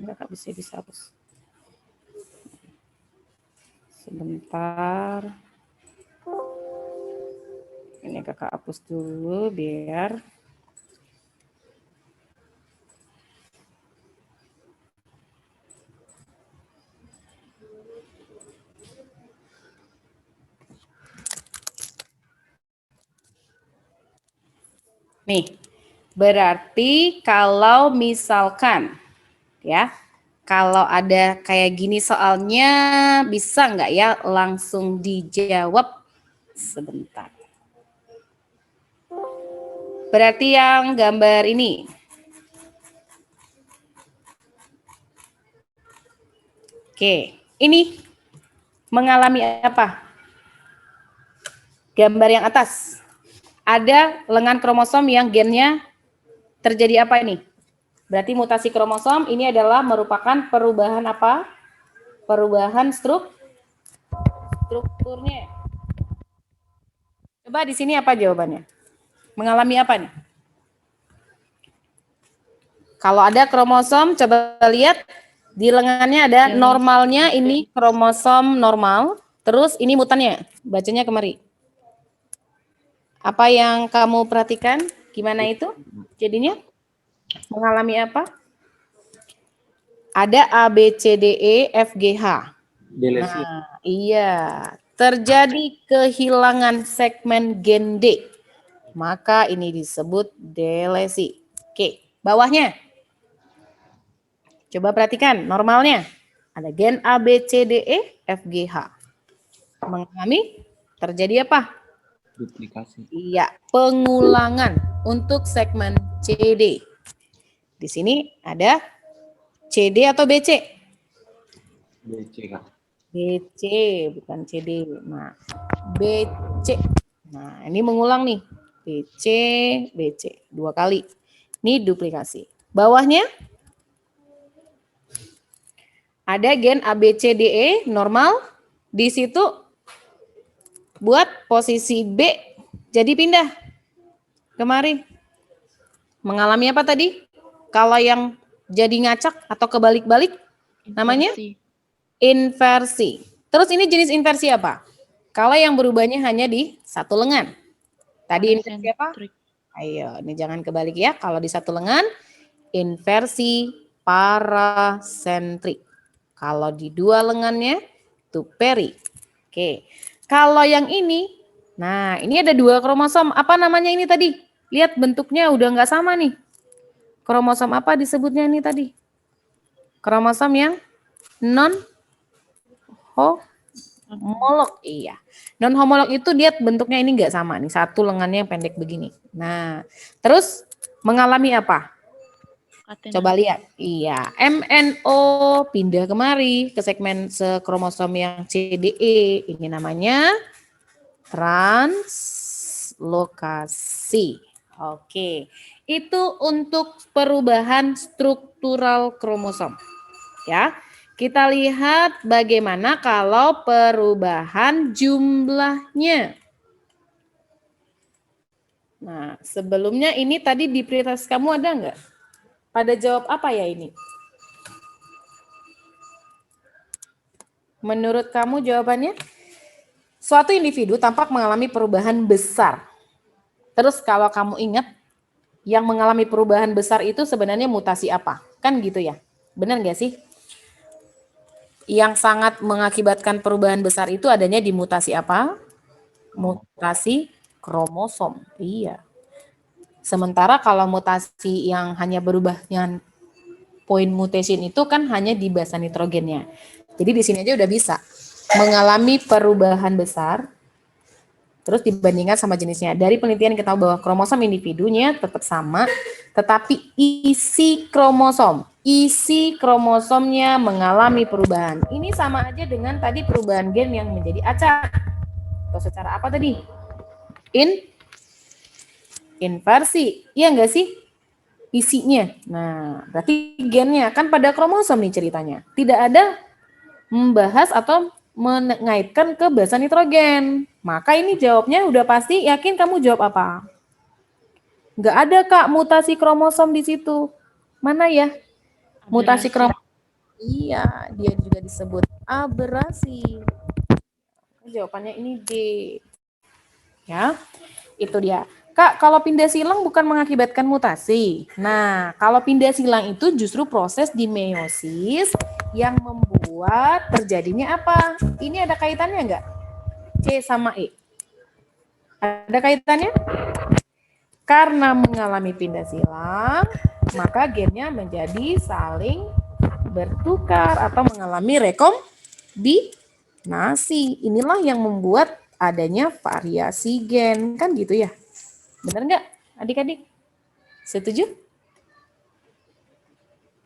Enggak bisa dihapus. Sebentar. Ini kakak hapus dulu biar nih. Berarti kalau misalkan ya, kalau ada kayak gini soalnya bisa nggak ya langsung dijawab sebentar. Berarti yang gambar ini. Oke, ini mengalami apa? Gambar yang atas. Ada lengan kromosom yang gennya terjadi apa ini? Berarti mutasi kromosom ini adalah merupakan perubahan apa? Perubahan strukturnya. Coba di sini apa jawabannya? Mengalami apa nih? Kalau ada kromosom, coba lihat di lengannya ada normalnya, ini kromosom normal. Terus ini mutannya, bacanya kemari. Apa yang kamu perhatikan? Gimana itu jadinya? Mengalami apa? Ada A, B, C, D, E, F, G, H. Delesi. Nah, iya. Terjadi kehilangan segmen gen D. Maka ini disebut delesi. Oke, bawahnya. Coba perhatikan normalnya. Ada gen A, B, C, D, E, F, G, H. Mengalami terjadi apa? Duplikasi. Iya, pengulangan untuk segmen CD. Di sini ada CD atau BC? BC Kak. BC, bukan CD. Nah, BC. Nah, ini mengulang nih. BC, BC. 2 kali. Ini duplikasi. Bawahnya ada gen ABCDE normal. Di situ buat posisi B jadi pindah. Kemari. Mengalami apa tadi? Kalau yang jadi ngacak atau kebalik-balik namanya inversi. Terus ini jenis inversi apa? Kalau yang berubahnya hanya di satu lengan. Tadi inversi apa? Ayo, ini jangan kebalik ya. Kalau di satu lengan, inversi parasentrik. Kalau di dua lengannya, itu peri. Oke. Kalau yang ini, nah ini ada 2 kromosom. Apa namanya ini tadi? Lihat bentuknya udah nggak sama nih. Kromosom apa disebutnya ini tadi? Kromosom yang non-homolog. Iya. Non-homolog itu lihat bentuknya ini nggak sama nih. Satu lengannya yang pendek begini. Nah, terus mengalami apa? Coba lihat. Iya, MNO pindah kemari ke segmen sekromosom yang CDE. Ini namanya translokasi. Oke. Itu untuk perubahan struktural kromosom. Ya. Kita lihat bagaimana kalau perubahan jumlahnya. Nah, sebelumnya ini tadi di prioritas kamu ada nggak? Pada jawab apa ya ini? Menurut kamu jawabannya? Suatu individu tampak mengalami perubahan besar. Terus kalau kamu ingat, yang mengalami perubahan besar itu sebenarnya mutasi apa? Kan gitu ya? Benar nggak sih? Yang sangat mengakibatkan perubahan besar itu adanya di mutasi apa? Mutasi kromosom. Iya. Sementara kalau mutasi yang hanya berubah dengan point mutation itu kan hanya di basa nitrogennya. Jadi di sini aja udah bisa mengalami perubahan besar terus dibandingkan sama jenisnya. Dari penelitian kita tahu bahwa kromosom individunya tetap sama, tetapi isi kromosomnya mengalami perubahan. Ini sama aja dengan tadi perubahan gen yang menjadi acak. Atau secara apa tadi? inversi. Iya nggak sih? Isinya. Nah, berarti gennya kan pada kromosom nih ceritanya. Tidak ada membahas atau mengaitkan ke basa nitrogen. Maka ini jawabnya udah pasti, yakin kamu jawab apa? Nggak ada Kak mutasi kromosom di situ. Mana ya? Mutasi kromosom. Iya, dia juga disebut aberasi. Jawabannya ini D. Ya, itu dia. Kak, kalau pindah silang bukan mengakibatkan mutasi. Nah, kalau pindah silang itu justru proses di meiosis yang membuat terjadinya apa? Ini ada kaitannya nggak? C sama E. Ada kaitannya? Karena mengalami pindah silang, maka gennya menjadi saling bertukar atau mengalami rekombinasi. Inilah yang membuat adanya variasi gen. Kan gitu ya? Benar nggak adik-adik? Setuju?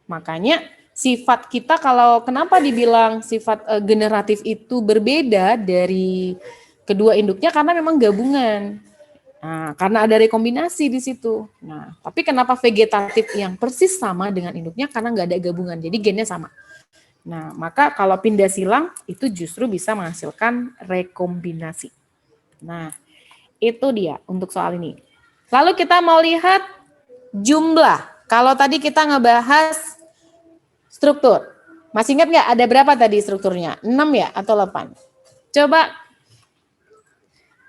Makanya sifat kita kalau kenapa dibilang sifat generatif itu berbeda dari kedua induknya karena memang gabungan. Nah, karena ada rekombinasi di situ. Nah, tapi kenapa vegetatif yang persis sama dengan induknya karena nggak ada gabungan. Jadi gennya sama. Nah, maka kalau pindah silang itu justru bisa menghasilkan rekombinasi. Nah, itu dia untuk soal ini. Lalu kita mau lihat jumlah. Kalau tadi kita ngebahas struktur. Masih ingat nggak ada berapa tadi strukturnya? 6 ya atau 8? Coba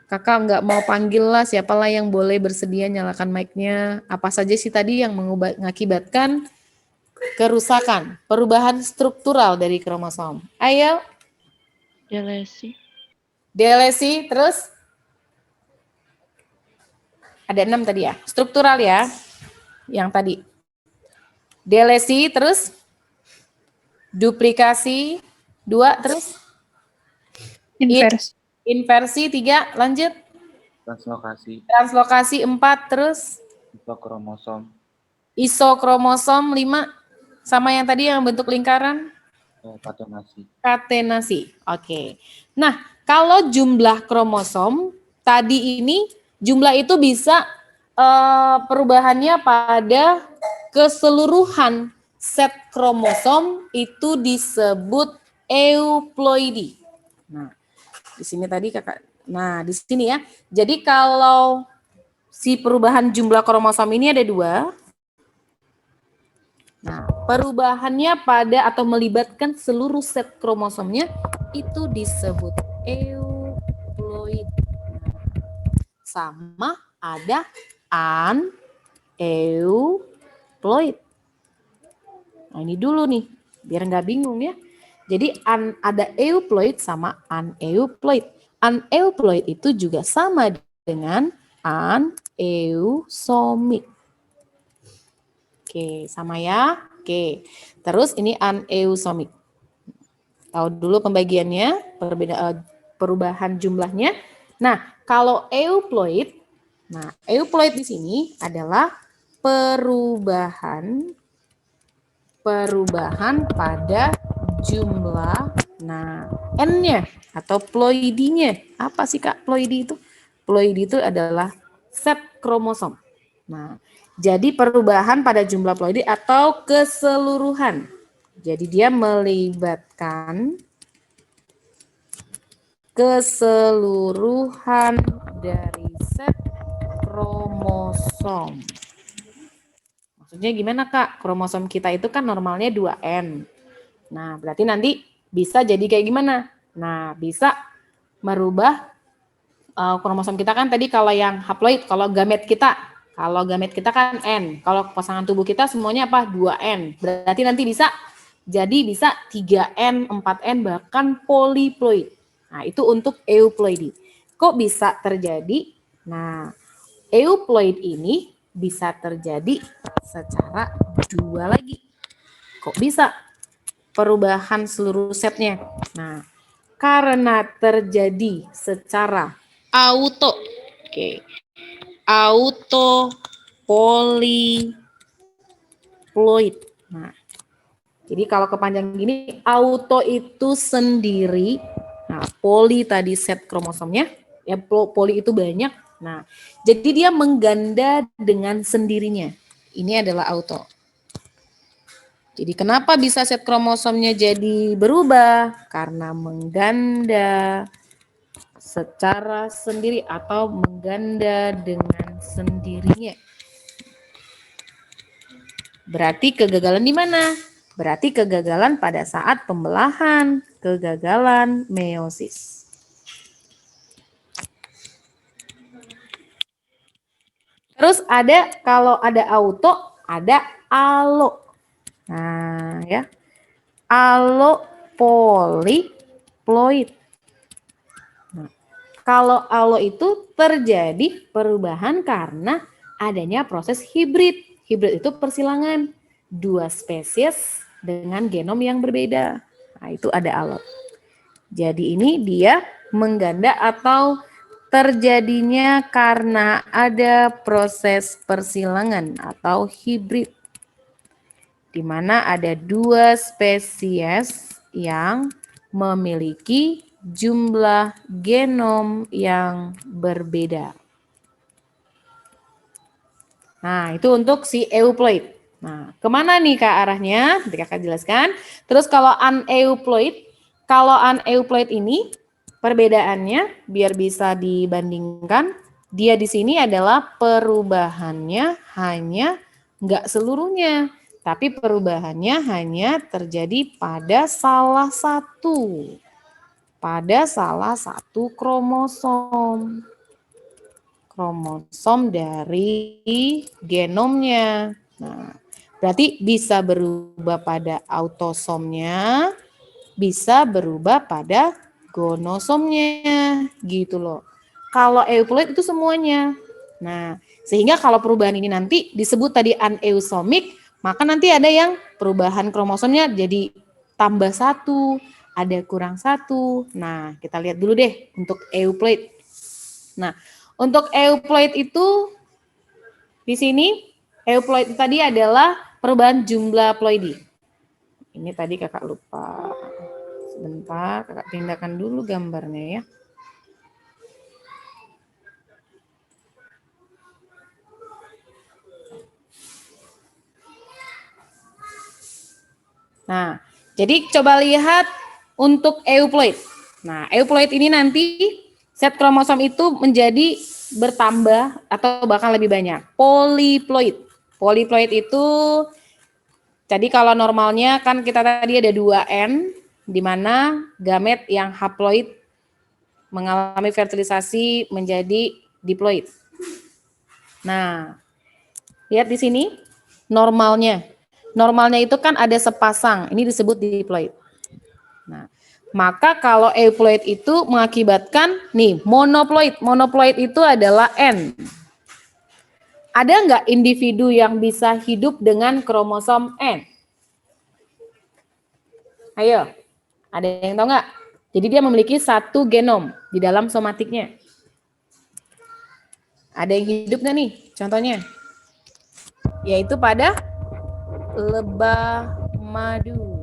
kakak nggak mau panggil lah, siapalah yang boleh bersedia nyalakan mic-nya. Apa saja sih tadi yang mengakibatkan kerusakan, perubahan struktural dari kromosom? Ayo. Delesi, terus? Ada 6 tadi ya, struktural ya, yang tadi. Delesi, terus? Duplikasi, 2, terus? Inversi, 3, lanjut. Translokasi, 4, terus? Isokromosom, 5, sama yang tadi yang bentuk lingkaran? Katenasi, oke. Nah, kalau jumlah kromosom, tadi ini jumlah itu bisa perubahannya pada keseluruhan set kromosom itu disebut euploidi. Nah, di sini tadi kakak. Nah, di sini ya. Jadi kalau si perubahan jumlah kromosom ini ada 2. Nah, perubahannya pada atau melibatkan seluruh set kromosomnya itu disebut euploid. Sama ada aneuploid. Nah, ini dulu nih, biar nggak bingung ya. Jadi ada euploid sama aneuploid. Aneuploid itu juga sama dengan aneusomik. Oke, sama ya. Oke, terus ini aneusomik. Tahu dulu pembagiannya, perubahan jumlahnya. Nah, kalau euploid, nah euploid di sini adalah perubahan pada jumlah, nah N-nya atau ploidinya. Apa sih Kak ploidi itu? Ploidi itu adalah set kromosom. Nah, jadi perubahan pada jumlah ploidi atau keseluruhan. Jadi dia melibatkan keseluruhan dari set kromosom. Maksudnya gimana Kak? Kromosom kita itu kan normalnya 2N. Nah, berarti nanti bisa jadi kayak gimana? Nah, bisa merubah kromosom kita kan tadi kalau yang haploid, kalau gamet kita kan N. Kalau pasangan tubuh kita semuanya apa? 2N. Berarti nanti bisa 3N, 4N, bahkan poliploid. Nah, itu untuk euploidi. Kok bisa terjadi? Nah, euploid ini bisa terjadi secara 2 lagi. Kok bisa? Perubahan seluruh setnya. Nah, karena terjadi secara auto. Oke. Auto poliploid. Nah, jadi kalau kepanjang gini, auto itu sendiri. Nah, poli tadi set kromosomnya, ya poli itu banyak, Nah, jadi dia mengganda dengan sendirinya. Ini adalah auto. Jadi kenapa bisa set kromosomnya jadi berubah? Karena mengganda secara sendiri atau mengganda dengan sendirinya. Berarti kegagalan di mana? Berarti kegagalan pada saat pembelahan, kegagalan meiosis. Terus kalau ada auto, ada alo. Nah, ya. Alopoliploid. Nah, kalau alo itu terjadi perubahan karena adanya proses hibrid. Hibrid itu persilangan dua spesies dengan genom yang berbeda. Nah, itu ada alo. Jadi ini dia mengganda atau terjadinya karena ada proses persilangan atau hibrid, di mana ada dua spesies yang memiliki jumlah genom yang berbeda. Nah, itu untuk si euploid. Nah, kemana nih Kak arahnya? Nanti Kakak jelaskan. Terus kalau aneuploid ini perbedaannya biar bisa dibandingkan, dia di sini adalah perubahannya hanya nggak seluruhnya, tapi perubahannya hanya terjadi pada salah satu kromosom dari genomnya. Nah, berarti bisa berubah pada autosomnya, bisa berubah pada gonosomnya, gitu loh. Kalau euploid itu semuanya. Nah, sehingga kalau perubahan ini nanti disebut tadi aneusomik, maka nanti ada yang perubahan kromosomnya jadi tambah 1, ada kurang 1. Nah, kita lihat dulu deh untuk euploid. Nah, untuk euploid itu di sini euploid tadi adalah perubahan jumlah ploidi. Ini tadi Kakak lupa. Sebentar, Kakak pindahkan dulu gambarnya ya. Nah, jadi coba lihat untuk euploid. Nah, euploid ini nanti set kromosom itu menjadi bertambah atau bahkan lebih banyak. Poliploid. Poliploid itu jadi kalau normalnya kan kita tadi ada 2N, di mana gamet yang haploid mengalami fertilisasi menjadi diploid. Nah, lihat di sini normalnya. Normalnya itu kan ada sepasang, ini disebut diploid. Nah, maka kalau euploid itu mengakibatkan nih monoploid. Monoploid itu adalah N. Ada nggak individu yang bisa hidup dengan kromosom N? Ayo, ada yang tahu nggak? Jadi dia memiliki satu genom di dalam somatiknya. Ada yang hidup nggak nih? Contohnya, yaitu pada lebah madu.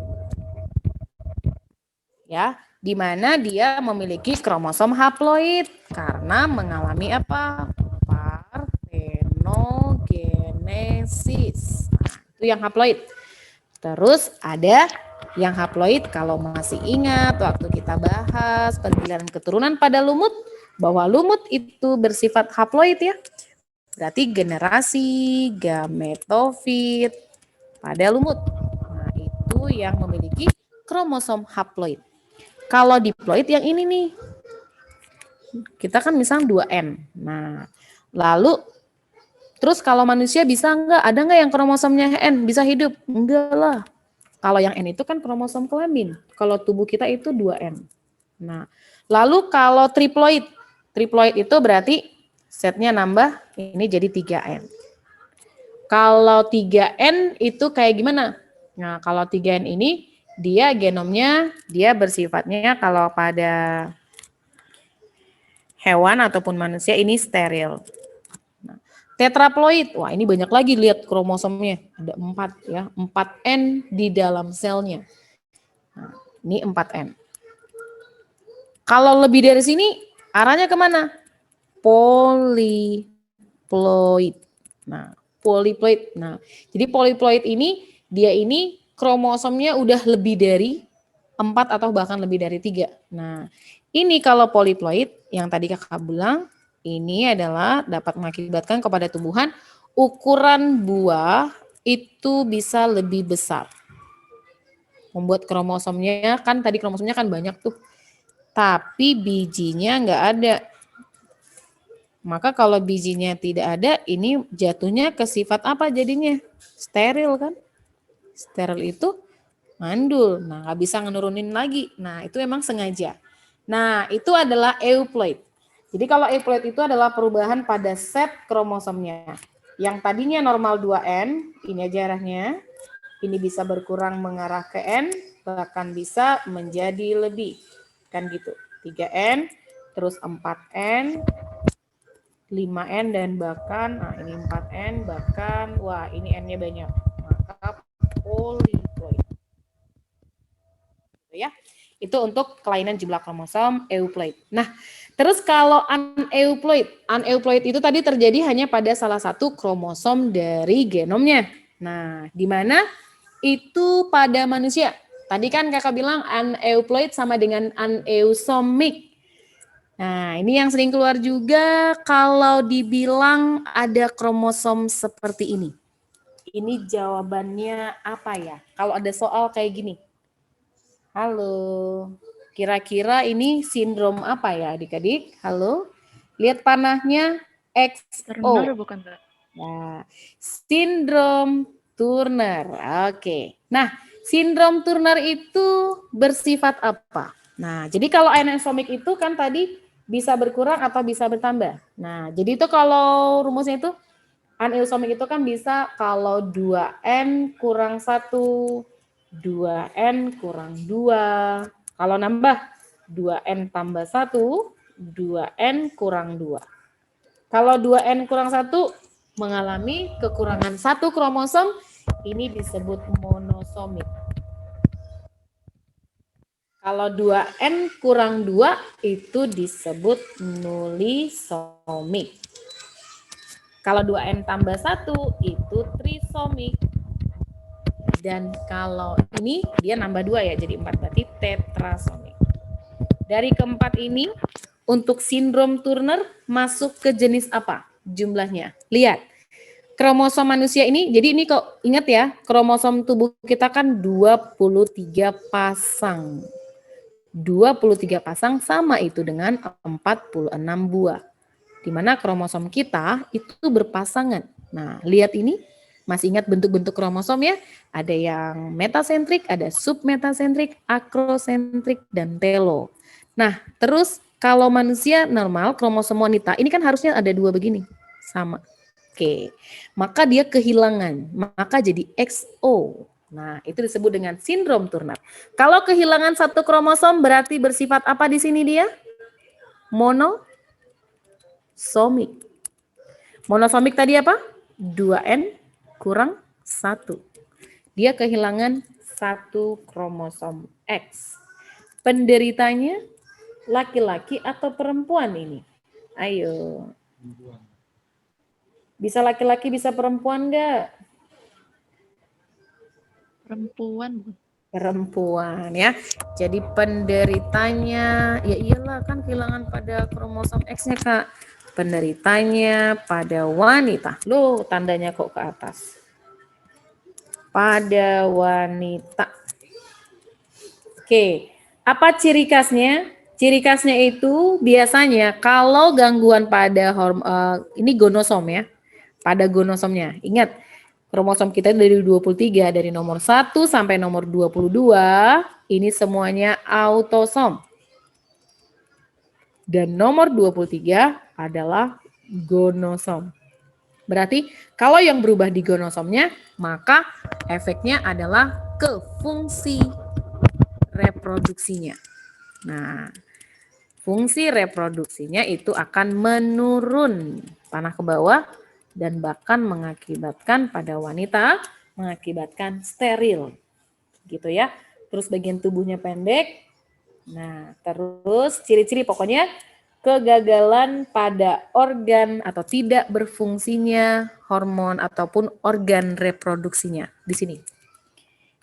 Ya, di mana dia memiliki kromosom haploid karena mengalami apa? Parthenogenesis. Nah, itu yang haploid. Terus ada yang haploid kalau masih ingat waktu kita bahas perbilihan keturunan pada lumut, bahwa lumut itu bersifat haploid ya. Berarti generasi gametofit pada lumut. Nah, itu yang memiliki kromosom haploid. Kalau diploid yang ini nih. Kita kan misalnya 2N. Nah, lalu terus kalau manusia bisa enggak? Ada enggak yang kromosomnya N bisa hidup? Enggak lah. Kalau yang N itu kan kromosom kelamin. Kalau tubuh kita itu 2N. Nah, lalu kalau triploid. Triploid itu berarti setnya nambah, ini jadi 3N. Kalau 3N itu kayak gimana? Nah, kalau 3N ini dia genomnya dia bersifatnya kalau pada hewan ataupun manusia ini steril. Nah, tetraploid, wah ini banyak lagi lihat kromosomnya, ada 4 ya, 4N di dalam selnya. Nah, ini 4N. Kalau lebih dari sini arahnya kemana? polyploid. Nah, polyploid. Nah, jadi polyploid ini dia ini kromosomnya udah lebih dari 4 atau bahkan lebih dari 3. Nah, ini kalau polyploid yang tadi kakak bilang, ini adalah dapat mengakibatkan kepada tumbuhan ukuran buah itu bisa lebih besar. Membuat kromosomnya, kan tadi kromosomnya kan banyak tuh, tapi bijinya nggak ada. Maka kalau bijinya tidak ada, ini jatuhnya ke sifat apa jadinya? Steril kan? Steril itu mandul. Nah, nggak bisa ngenurunin lagi. Nah, itu emang sengaja. Nah, itu adalah euploid. Jadi kalau euploid itu adalah perubahan pada set kromosomnya. Yang tadinya normal 2N, ini aja arahnya. Ini bisa berkurang mengarah ke N, bahkan bisa menjadi lebih. Kan gitu. 3N, terus 4N, 5N, dan bahkan, nah ini 4N, bahkan, wah ini N-nya banyak. Maka polyploid. Ya, itu untuk kelainan jumlah kromosom euploid. Nah, terus kalau aneuploid itu tadi terjadi hanya pada salah satu kromosom dari genomnya. Nah, di mana itu pada manusia? Tadi kan kakak bilang aneuploid sama dengan aneusomik. Nah, ini yang sering keluar juga kalau dibilang ada kromosom seperti ini. Ini jawabannya apa ya? Kalau ada soal kayak gini. Halo, kira-kira ini sindrom apa ya adik-adik? Halo, lihat panahnya Turner XO. bukan, Kak? Nah, sindrom Turner. Oke. Nah, sindrom Turner itu bersifat apa? Nah, jadi kalau aneuploid itu kan tadi bisa berkurang atau bisa bertambah. Nah, jadi itu kalau rumusnya itu aneuploid itu kan bisa kalau 2N kurang 1, 2N kurang 2. Kalau nambah 2N tambah 1, 2N kurang 2. Kalau 2N kurang 1 mengalami kekurangan satu kromosom, ini disebut monosomik. Kalau 2N kurang 2 itu disebut nulisomik. Kalau 2N tambah 1 itu trisomik. Dan kalau ini dia nambah 2 ya, jadi 4 berarti tetrasomik. Dari keempat ini, untuk sindrom Turner masuk ke jenis apa jumlahnya? Lihat, kromosom manusia ini, jadi ini kok ingat ya, kromosom tubuh kita kan 23 pasang. 23 pasang sama itu dengan 46 buah. Di mana kromosom kita itu berpasangan. Nah, lihat ini, masih ingat bentuk-bentuk kromosom ya? Ada yang metasentrik, ada submetasentrik, akrosentrik, dan telo. Nah, terus kalau manusia normal, kromosom wanita, ini kan harusnya ada 2 begini, sama. Oke, maka dia kehilangan, maka jadi XO. Nah, itu disebut dengan sindrom Turner. Kalau kehilangan satu kromosom berarti bersifat apa di sini dia? Monosomik. Monosomik tadi apa? 2N kurang 1. Dia kehilangan satu kromosom X. Penderitanya laki-laki atau perempuan ini? Ayo. Bisa laki-laki, bisa perempuan enggak? Perempuan bukan? Perempuan ya. Jadi penderitanya, ya iyalah kan kehilangan pada kromosom X-nya Kak. Penderitanya pada wanita. Loh, tandanya kok ke atas. Pada wanita. Oke, apa ciri khasnya? Ciri khasnya itu biasanya kalau gangguan pada ini gonosom ya. Pada gonosomnya. Ingat, kromosom kita dari 23, dari nomor 1 sampai nomor 22, ini semuanya autosom. Dan nomor 23 adalah gonosom. Berarti kalau yang berubah di gonosomnya, maka efeknya adalah ke fungsi reproduksinya. Nah, fungsi reproduksinya itu akan menurun, panah ke bawah, dan bahkan mengakibatkan pada wanita, mengakibatkan steril. Gitu ya. Terus bagian tubuhnya pendek. Nah, terus ciri-ciri pokoknya kegagalan pada organ atau tidak berfungsinya hormon ataupun organ reproduksinya di sini.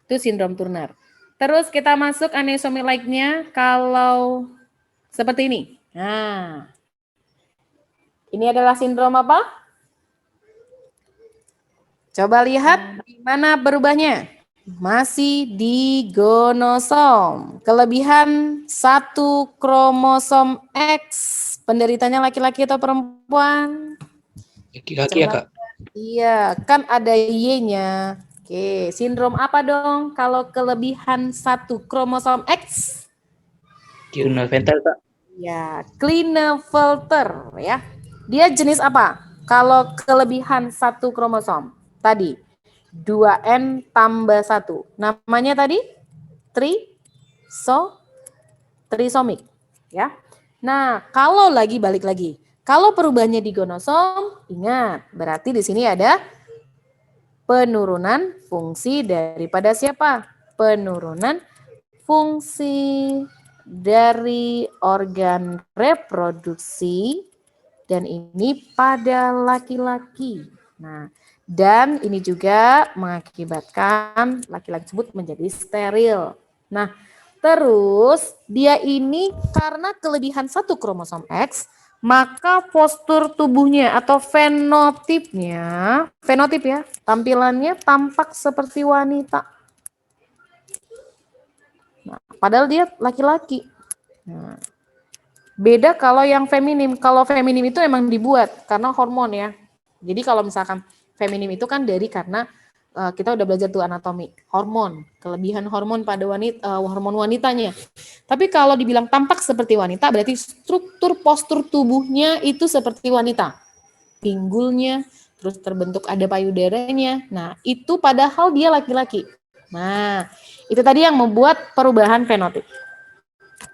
Itu sindrom Turner. Terus kita masuk anesomi like-nya kalau seperti ini. Nah, ini adalah sindrom apa? Coba lihat di mana berubahnya. Masih di gonosom. Kelebihan 1 kromosom X. Penderitanya laki-laki atau perempuan? Laki-laki ya, Kak? Iya, kan ada Y-nya. Oke, sindrom apa dong kalau kelebihan 1 kromosom X? Klinefelter, Kak. Ya, Klinefelter ya. Dia jenis apa? Kalau kelebihan 1 kromosom tadi 2N tambah 1. Namanya tadi trisomik ya. Nah, kalau lagi balik lagi. Kalau perubahannya di gonosom, ingat, berarti di sini ada penurunan fungsi daripada siapa? Penurunan fungsi dari organ reproduksi dan ini pada laki-laki. Nah, dan ini juga mengakibatkan laki-laki tersebut menjadi steril. Nah, terus dia ini karena kelebihan 1 kromosom X, maka postur tubuhnya atau fenotip ya, tampilannya tampak seperti wanita. Nah, padahal dia laki-laki. Nah, beda kalau yang feminim. Kalau feminim itu emang dibuat karena hormon ya. Jadi kalau misalkan feminim itu kan dari karena kita udah belajar tuh anatomi, hormon, kelebihan hormon pada wanita, hormon wanitanya. Tapi kalau dibilang tampak seperti wanita, berarti struktur postur tubuhnya itu seperti wanita. Pinggulnya, terus terbentuk ada payudaranya. Nah, itu padahal dia laki-laki. Nah, itu tadi yang membuat perubahan fenotip.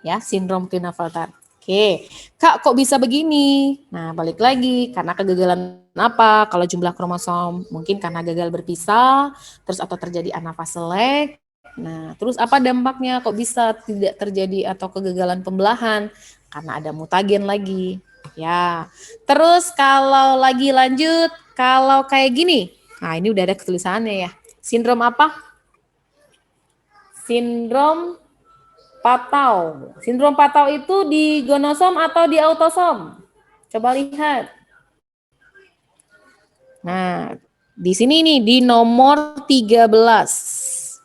Ya, sindrom Klinefelter. Oke, Kak kok bisa begini? Nah, balik lagi, karena kegagalan apa? Kalau jumlah kromosom, mungkin karena gagal berpisah, terus atau terjadi anafase lag. Nah, terus apa dampaknya? Kok bisa tidak terjadi atau kegagalan pembelahan? Karena ada mutagen lagi. Ya, terus kalau lagi lanjut, kalau kayak gini, nah ini udah ada tulisannya ya. Sindrom apa? Sindrom Patau. Sindrom Patau itu di gonosom atau di autosom? Coba lihat. Nah, di sini nih di nomor 13.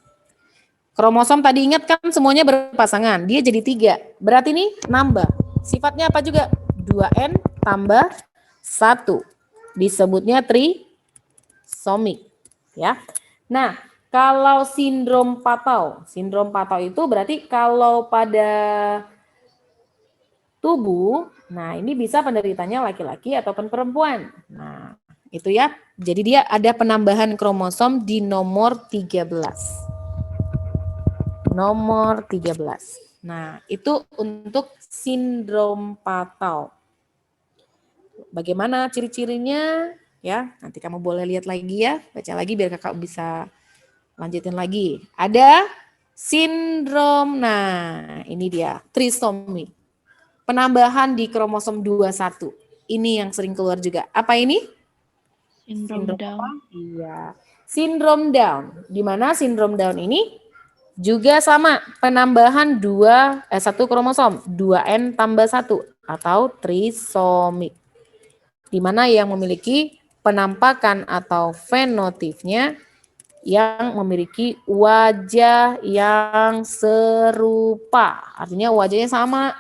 Kromosom tadi ingat kan semuanya berpasangan. Dia jadi 3. Berarti ini nambah. Sifatnya apa juga? 2N tambah 1. Disebutnya trisomik. Ya. Nah, kalau sindrom Patau itu berarti kalau pada tubuh, nah ini bisa penderitanya laki-laki ataupun perempuan. Nah, itu ya. Jadi dia ada penambahan kromosom di nomor 13. Nomor 13. Nah, itu untuk sindrom Patau. Bagaimana ciri-cirinya? Ya, nanti kamu boleh lihat lagi ya, baca lagi biar kakak bisa lanjutin lagi. Ada sindrom, nah ini dia, trisomi. Penambahan di kromosom 21. Ini yang sering keluar juga. Apa ini? Sindrom Down. Apa? Iya. Sindrom Down. Di mana sindrom Down ini juga sama, penambahan 1 kromosom, 2N tambah 1 atau trisomik. Di mana yang memiliki penampakan atau fenotipnya yang memiliki wajah yang serupa. Artinya wajahnya sama.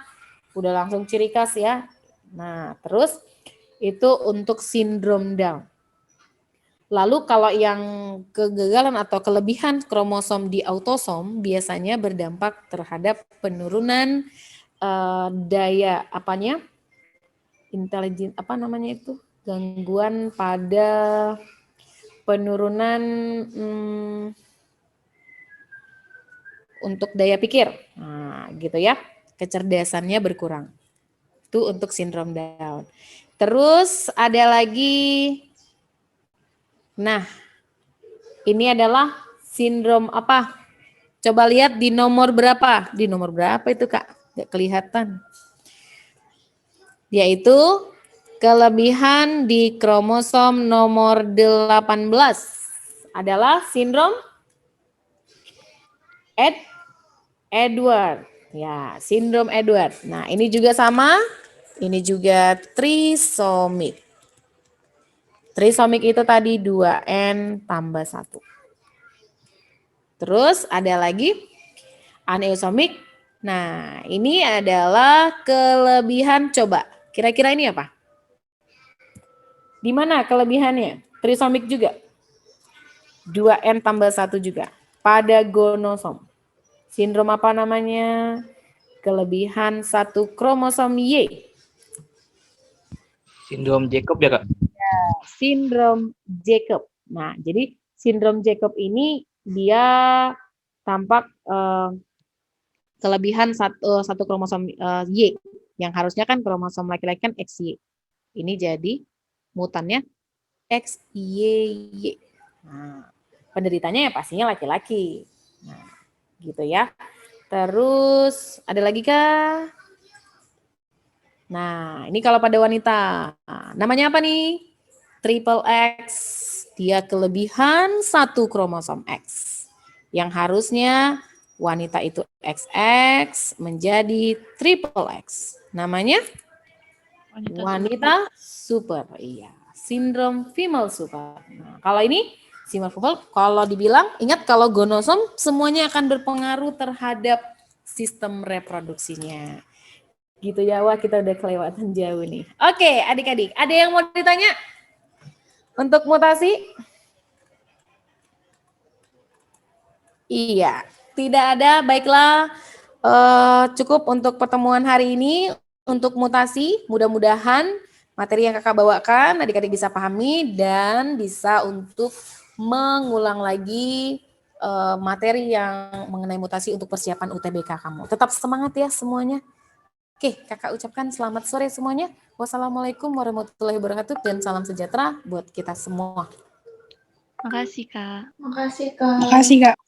Udah langsung ciri khas ya. Nah, terus itu untuk sindrom Down. Lalu kalau yang kegagalan atau kelebihan kromosom di autosom biasanya berdampak terhadap penurunan daya apanya? Intelijen apa namanya itu? Gangguan pada penurunan untuk daya pikir. Nah, gitu ya. Kecerdasannya berkurang. Itu untuk sindrom Down. Terus ada lagi, nah ini adalah sindrom apa? Coba lihat di nomor berapa? Di nomor berapa itu Kak? Nggak kelihatan. yaitu kelebihan di kromosom nomor 18 adalah sindrom Edward. Ya, sindrom Edward. Nah, ini juga sama. Ini juga trisomik. Trisomik itu tadi 2N tambah 1. Terus ada lagi aneusomik. Nah, ini adalah kelebihan. Coba, kira-kira ini apa? Di mana kelebihannya? Trisomik juga. 2N tambah 1 juga. Pada gonosom. Sindrom apa namanya? Kelebihan 1 kromosom Y. Sindrom Jacob ya, Kak? Sindrom Jacob. Nah, jadi sindrom Jacob ini dia tampak kelebihan satu kromosom Y. Yang harusnya kan kromosom laki-laki kan XY. Ini jadi mutannya XYY. Nah, penderitanya ya pastinya laki-laki. Nah, gitu ya. Terus ada lagi kah? Nah, ini kalau pada wanita. Nah, namanya apa nih? Triple X. Dia kelebihan 1 kromosom X. Yang harusnya wanita itu XX menjadi triple X. Namanya? Wanita super. Iya, sindrom female super. Nah, kalau ini sindrom female, kalau dibilang, ingat kalau gonosom semuanya akan berpengaruh terhadap sistem reproduksinya. Gitu ya, wah kita udah kelewatan jauh nih. Oke, adik-adik, ada yang mau ditanya? Untuk mutasi? Iya, tidak ada. Baiklah, cukup untuk pertemuan hari ini. Untuk mutasi, mudah-mudahan materi yang kakak bawakan adik-adik bisa pahami dan bisa untuk mengulang lagi materi yang mengenai mutasi untuk persiapan UTBK kamu. Tetap semangat ya semuanya. Oke, kakak ucapkan selamat sore semuanya. Wassalamualaikum warahmatullahi wabarakatuh dan salam sejahtera buat kita semua. Makasih, Kak. Makasih, Kak. Makasih, Kak.